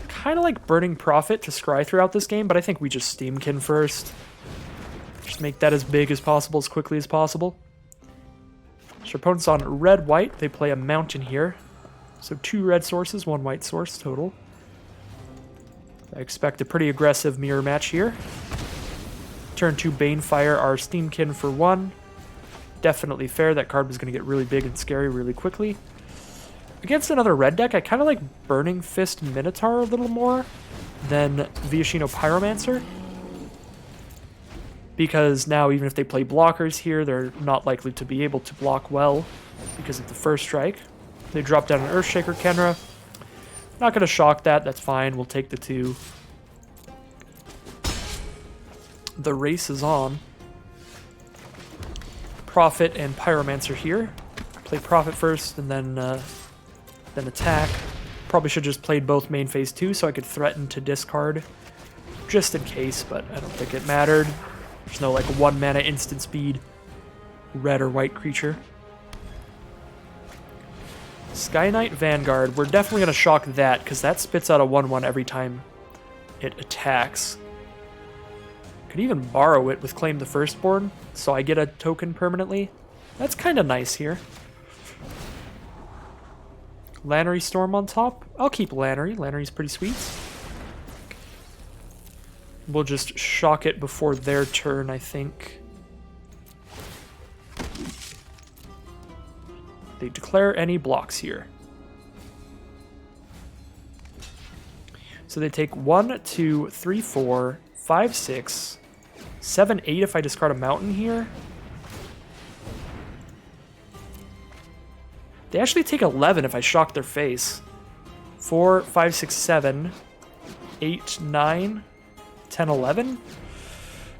Kind of like Burning Prophet to scry throughout this game, but I think we just Steamkin first. Just make that as big as possible, as quickly as possible. So our opponent's on red-white. They play a mountain here. So 2 red sources, 1 white source total. I expect a pretty aggressive mirror match here. Turn 2 Banefire our Steamkin for 1. Definitely fair. That card was going to get really big and scary really quickly. Against another red deck, I kind of like Burning Fist Minotaur a little more than Viashino Pyromancer. Because now, even if they play blockers here, they're not likely to be able to block well because of the first strike. They drop down an Earthshaker Kenra. Not going to shock that, that's fine, we'll take the 2. The race is on. Prophet and Pyromancer here. Play Prophet first and then attack. Probably should just played both main phase 2 so I could threaten to discard. Just in case, but I don't think it mattered. There's no like 1 mana instant speed red or white creature. Sky Knight Vanguard. We're definitely going to shock that because that spits out a 1/1 every time it attacks. Could even borrow it with Claim the Firstborn, so I get a token permanently. That's kind of nice here. Lannery Storm on top. I'll keep Lannery. Lannery's pretty sweet. We'll just shock it before their turn, I think. They declare any blocks here. So they take 1, 2, 3, 4, 5, 6, 7, 8 if I discard a mountain here. They actually take 11 if I shock their face. 4, 5, 6, 7, 8, 9, 10, 11.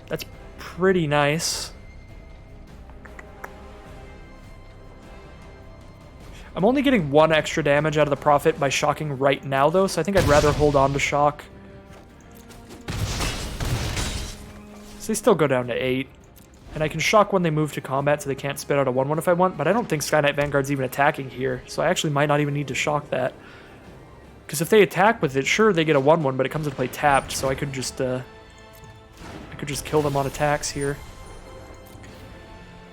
That's pretty nice. I'm only getting 1 extra damage out of the Prophet by shocking right now, though, so I think I'd rather hold on to shock. So they still go down to 8. And I can shock when they move to combat so they can't spit out a 1/1 if I want, but I don't think Sky Knight Vanguard's even attacking here, so I actually might not even need to shock that. Because if they attack with it, sure, they get a 1/1, but it comes into play tapped, so I could just kill them on attacks here.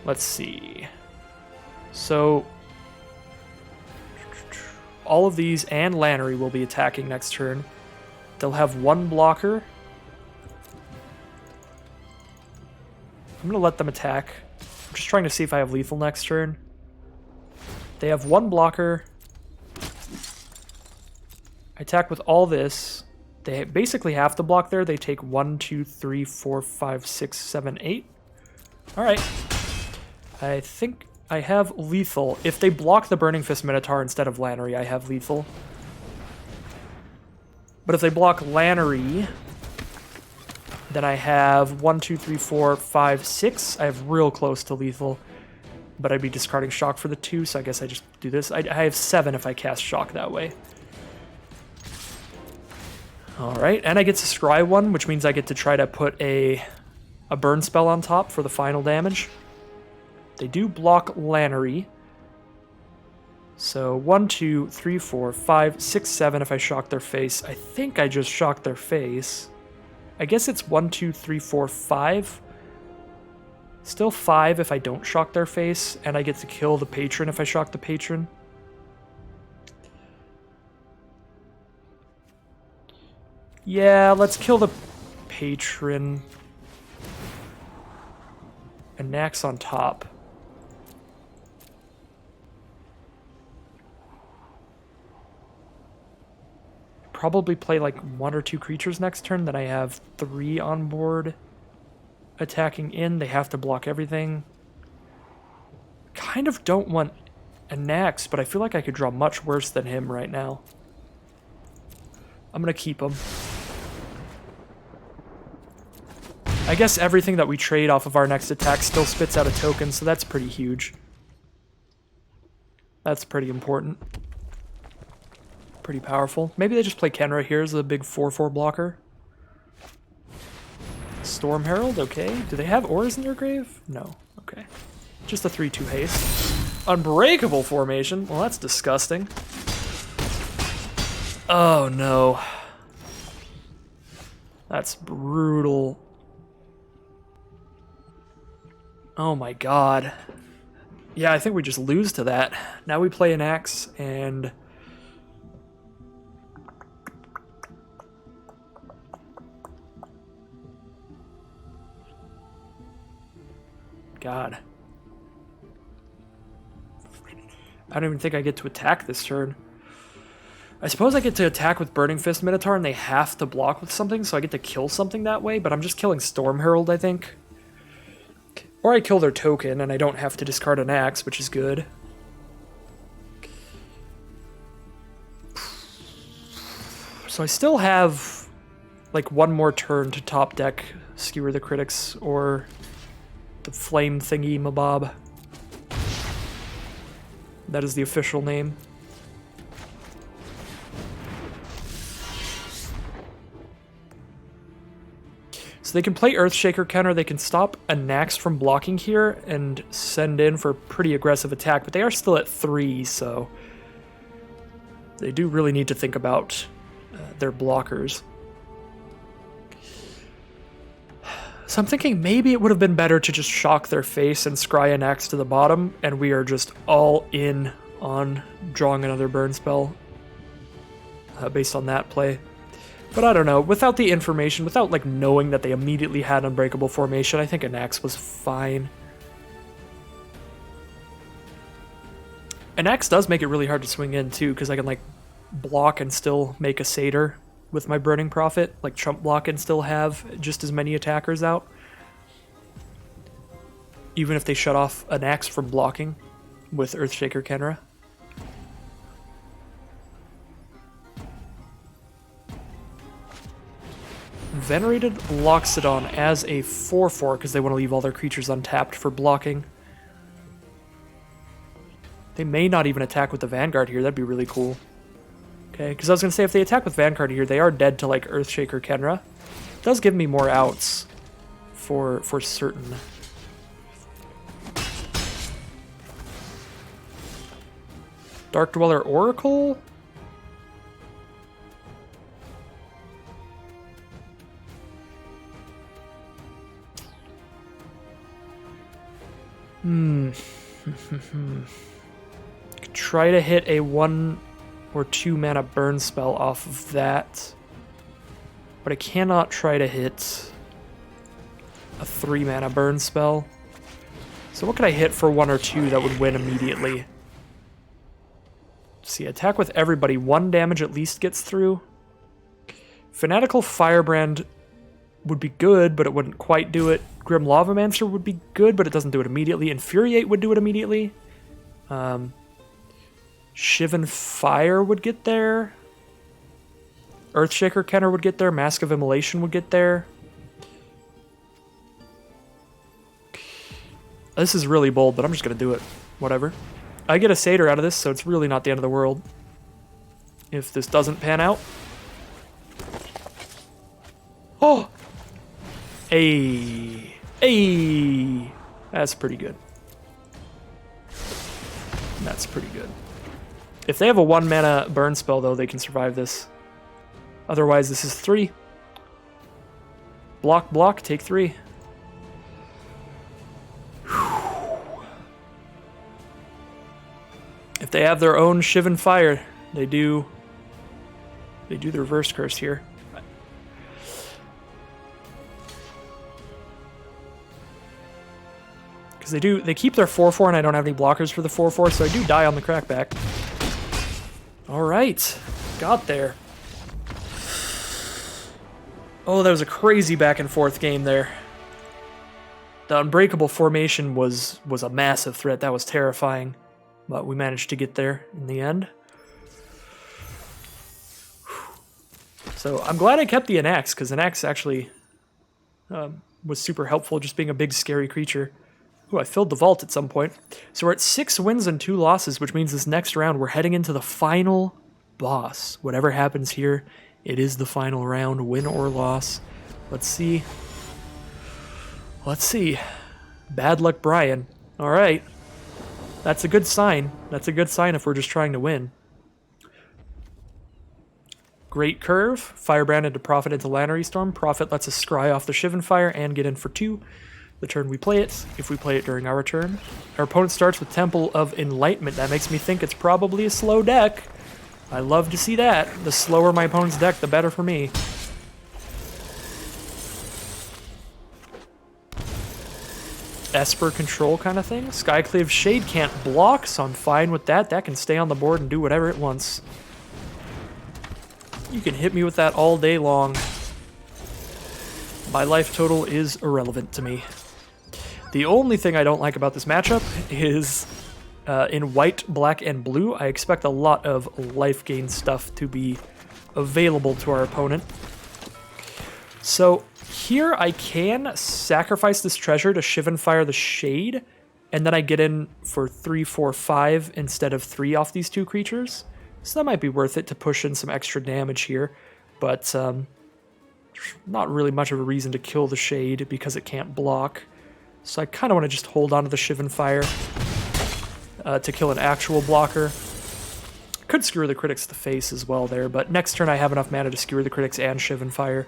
Let's see. So all of these and Lannery will be attacking next turn. They'll have 1 blocker. I'm going to let them attack. I'm just trying to see if I have lethal next turn. They have 1 blocker. I attack with all this. They basically have to block there. They take 1, 2, 3, 4, 5, 6, 7, 8. Alright. I think I have lethal. If they block the Burning Fist Minotaur instead of Lannery, I have lethal. But if they block Lannery, then I have 1, 2, 3, 4, 5, 6. I have real close to lethal. But I'd be discarding shock for the 2, so I guess I just do this. I have 7 if I cast shock that way. Alright, and I get to scry 1, which means I get to try to put a burn spell on top for the final damage. They do block Lannery. So 1, 2, 3, 4, 5, 6, 7 if I shock their face. I think I just shocked their face. I guess it's 1, 2, 3, 4, 5. Still 5 if I don't shock their face, and I get to kill the patron if I shock the patron. Yeah, let's kill the patron. And Nax on top. Probably play like 1 or 2 creatures next turn, then I have 3 on board. Attacking in, they have to block everything. Kind of don't want a Nax, but I feel like I could draw much worse than him right now. I'm gonna keep him. I guess everything that we trade off of our next attack still spits out a token, so that's pretty huge. That's pretty important. Pretty powerful. Maybe they just play Kenra here as a big 4/4 blocker. Storm Herald, okay. Do they have Auras in their grave? No. Okay. Just a 3/2 haste. Unbreakable formation. Well, that's disgusting. Oh, no. That's brutal. Oh my god. Yeah, I think we just lose to that. Now we play an axe, and... God. I don't even think I get to attack this turn. I suppose I get to attack with Burning Fist Minotaur and they have to block with something, so I get to kill something that way, but I'm just killing Storm Herald, I think. Or I kill their token and I don't have to discard an axe, which is good. So I still have like one more turn to top deck Skewer the Critics or the Flame Thingy Mabob. That is the official name. So they can play Earthshaker counter, they can stop a Nax from blocking here and send in for a pretty aggressive attack, but they are still at 3, so they do really need to think about their blockers. So I'm thinking maybe it would have been better to just shock their face and scry an axe to the bottom, and we are just all in on drawing another burn spell based on that play. But I don't know, without the information, without like knowing that they immediately had Unbreakable Formation, I think an axe was fine. An axe does make it really hard to swing in too, because I can like block and still make a Satyr with my Burning Prophet, like chump block and still have just as many attackers out. Even if they shut off an axe from blocking with Earthshaker Kenra. Venerated Loxodon as a 4/4 because they want to leave all their creatures untapped for blocking. They may not even attack with the Vanguard here, that'd be really cool. Okay, because I was going to say, if they attack with Vanguard here, they are dead to, like, Earthshaker Kenra. It does give me more outs for certain. Dark Dweller Oracle? Try to hit a 1 or 2 mana burn spell off of that, but I cannot try to hit a 3 mana burn spell. So what could I hit for 1 or 2 that would win immediately? Let's see, attack with everybody, 1 damage at least gets through. Fanatical Firebrand would be good, but it wouldn't quite do it. Grim Lavamancer would be good, but it doesn't do it immediately. Infuriate would do it immediately. Shivan Fire would get there. Earthshaker Kenner would get there. Mask of Immolation would get there. This is really bold, but I'm just going to do it. Whatever. I get a Satyr out of this, so it's really not the end of the world. If this doesn't pan out. Oh! Hey! Hey! That's pretty good. That's pretty good. If they have a 1 mana burn spell, though, they can survive this. Otherwise, this is 3. Block, block, take 3. If they have their own Shivan Fire, they do the reverse curse here. Because they keep their 4/4 and I don't have any blockers for the 4/4, so I do die on the crackback. Alright, got there. Oh, that was a crazy back and forth game there. The Unbreakable Formation was a massive threat, that was terrifying. But we managed to get there in the end. So I'm glad I kept the Anax, because Anax actually was super helpful, just being a big scary creature. Ooh, I filled the vault at some point. So we're at 6 wins and 2 losses, which means this next round we're heading into the final boss. Whatever happens here, it is the final round, win or loss. Let's see. Let's see. Bad luck, Brian. All right. That's a good sign. That's a good sign if we're just trying to win. Great curve. Firebrand into Prophet into Lannery Storm. Prophet lets us scry off the Shivan Fire and get in for 2. The turn we play it, if we play it during our turn. Our opponent starts with Temple of Enlightenment. That makes me think it's probably a slow deck. I love to see that. The slower my opponent's deck, the better for me. Esper control kind of thing. Skyclave Shade can't block, so I'm fine with that. That can stay on the board and do whatever it wants. You can hit me with that all day long. My life total is irrelevant to me. The only thing I don't like about this matchup is in white, black, and blue, I expect a lot of life gain stuff to be available to our opponent. So here I can sacrifice this treasure to Shivan Fire the Shade, and then I get in for 3, 4, 5 instead of 3 off these 2 creatures. So that might be worth it to push in some extra damage here, but not really much of a reason to kill the Shade because it can't block. So I kind of want to just hold on to the Shivan Fire to kill an actual blocker. Could skewer the critics to the face as well there, but next turn I have enough mana to skewer the critics and Shivan Fire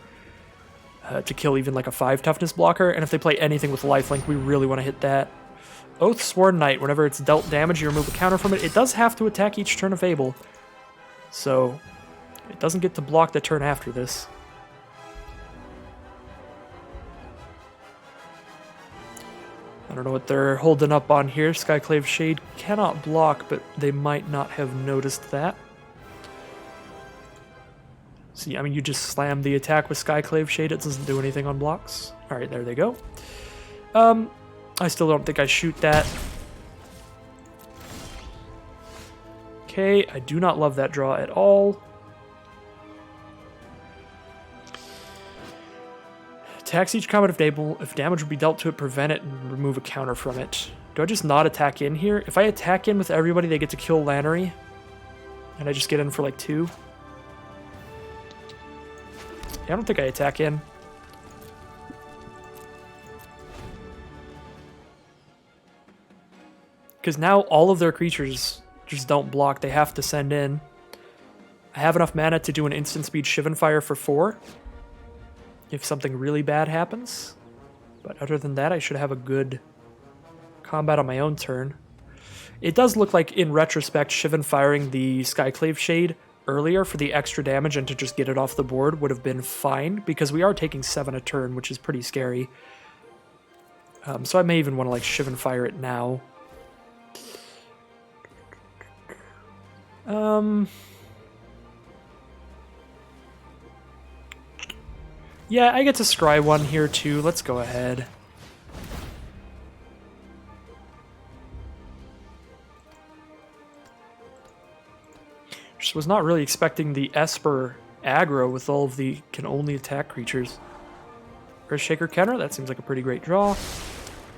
to kill even like a 5 toughness blocker, and if they play anything with lifelink, we really want to hit that. Oathsworn Knight, whenever it's dealt damage, you remove a counter from it. It does have to attack each turn of Abel, so it doesn't get to block the turn after this. I don't know what they're holding up on here. Skyclave Shade cannot block, but they might not have noticed that. See, I mean, you just slam the attack with Skyclave Shade. It doesn't do anything on blocks. All right, there they go. I still don't think I shoot that. Okay, I do not love that draw at all. Attacks each combat if damage would be dealt to it, prevent it, and remove a counter from it. Do I just not attack in here? If I attack in with everybody, they get to kill Lannery. And I just get in for like 2. Yeah, I don't think I attack in. Because now all of their creatures just don't block. They have to send in. I have enough mana to do an instant speed Shivan Fire for 4. If something really bad happens. But other than that, I should have a good combat on my own turn. It does look like, in retrospect, Shivan firing the Skyclave Shade earlier for the extra damage and to just get it off the board would have been fine, because we are taking 7 a turn, which is pretty scary. So I may even want to like Shivan Fire it now. Yeah, I get to scry 1 here too. Let's go ahead. Just was not really expecting the Esper aggro with all of the can only attack creatures. Earthshaker Kenner, that seems like a pretty great draw.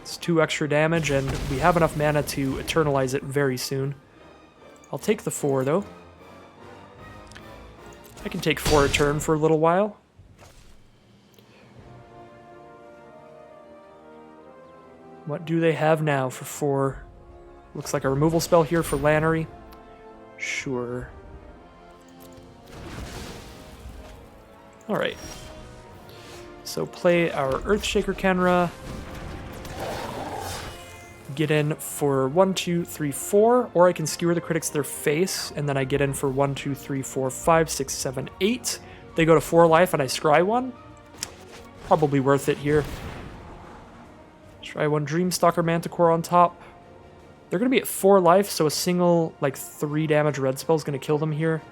It's 2 extra damage, and we have enough mana to eternalize it very soon. I'll take the 4 though. I can take 4 a turn for a little while. What do they have now for 4? Looks like a removal spell here for Lannery. Sure. Alright. So play our Earthshaker Kenra. Get in for 1, 2, 3, 4, or I can skewer the critics their face, and then I get in for 1, 2, 3, 4, 5, 6, 7, 8. They go to 4 life and I scry 1. Probably worth it here. Try 1 Dreamstalker Manticore on top. They're going to be at 4 life, so a single, like, 3 damage red spell is going to kill them here.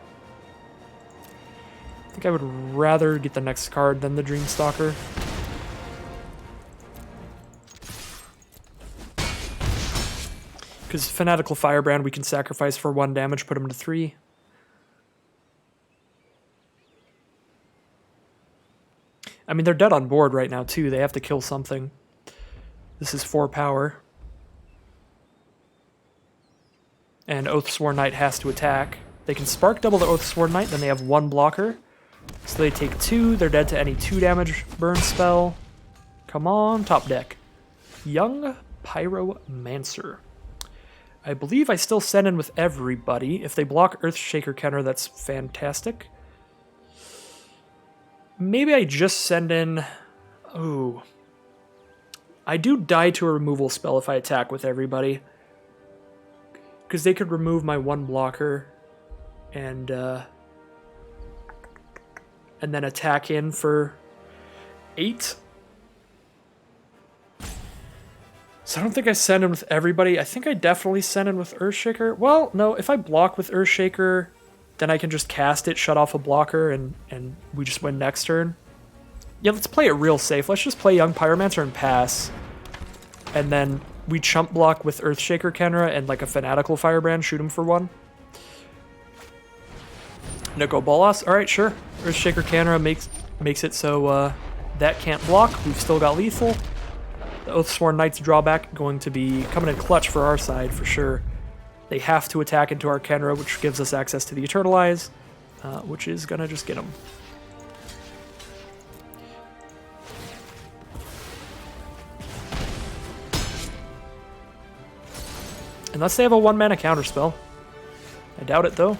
I think I would rather get the next card than the Dreamstalker. Because Fanatical Firebrand we can sacrifice for 1 damage, put him to 3. I mean, they're dead on board right now, too. They have to kill something. This is 4 power. And Oathsworn Knight has to attack. They can Spark double the Oathsworn Knight, then they have 1 blocker. So they take 2, they're dead to any 2 damage burn spell. Come on, top deck. Young Pyromancer. I believe I still send in with everybody. If they block Earthshaker Kenner, that's fantastic. Maybe I just send in... Ooh. I do die to a removal spell if I attack with everybody. Because they could remove my 1 blocker and then attack in for 8. So I don't think I send in with everybody. I think I definitely send in with Earthshaker. Well, no, if I block with Earthshaker, then I can just cast it, shut off a blocker, and we just win next turn. Yeah, let's play it real safe. Let's just play Young Pyromancer and pass. And then we chump block with Earthshaker Kenra and like a Fanatical Firebrand, shoot him for 1. Noko Bolas. Alright, sure. Earthshaker Kenra makes it so that can't block. We've still got lethal. The Oathsworn Knight's drawback going to be coming in clutch for our side for sure. They have to attack into our Kenra, which gives us access to the Eternalize, which is going to just get them. Unless they have a 1-mana counterspell. I doubt it, though.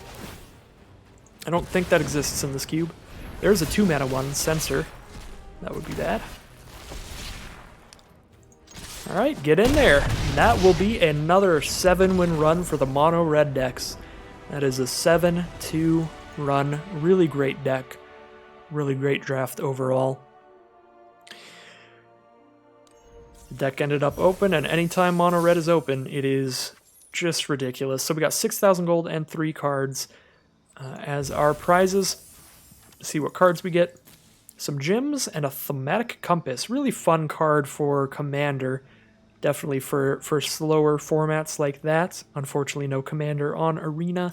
I don't think that exists in this cube. There's a 2-mana one, Censor. That would be bad. Alright, get in there. And that will be another 7-win run for the mono red decks. That is a 7-2 run. Really great deck. Really great draft overall. The deck ended up open, and anytime mono red is open, it is just ridiculous. So we got 6,000 gold and 3 cards as our prizes. Let's see what cards we get. Some gems and a Thematic Compass. Really fun card for Commander. Definitely for slower formats like that. Unfortunately, no Commander on Arena.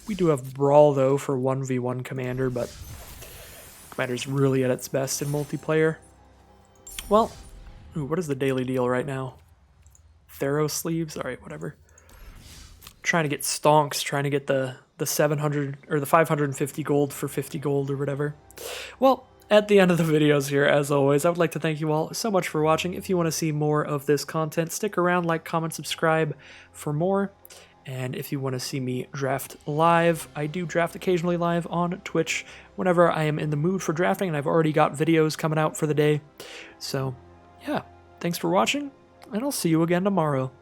We do have Brawl, though, for 1v1 Commander, but Commander's really at its best in multiplayer. Well, ooh, what is the daily deal right now? Thero sleeves? Alright, whatever. Trying to get stonks, trying to get the 700 or the 550 gold for 50 gold or whatever. Well, at the end of the videos here, as always, I would like to thank you all so much for watching. If you want to see more of this content, stick around, like, comment, subscribe for more. And if you want to see me draft live, I do draft occasionally live on Twitch whenever I am in the mood for drafting, and I've already got videos coming out for the day. So, yeah, thanks for watching, and I'll see you again tomorrow.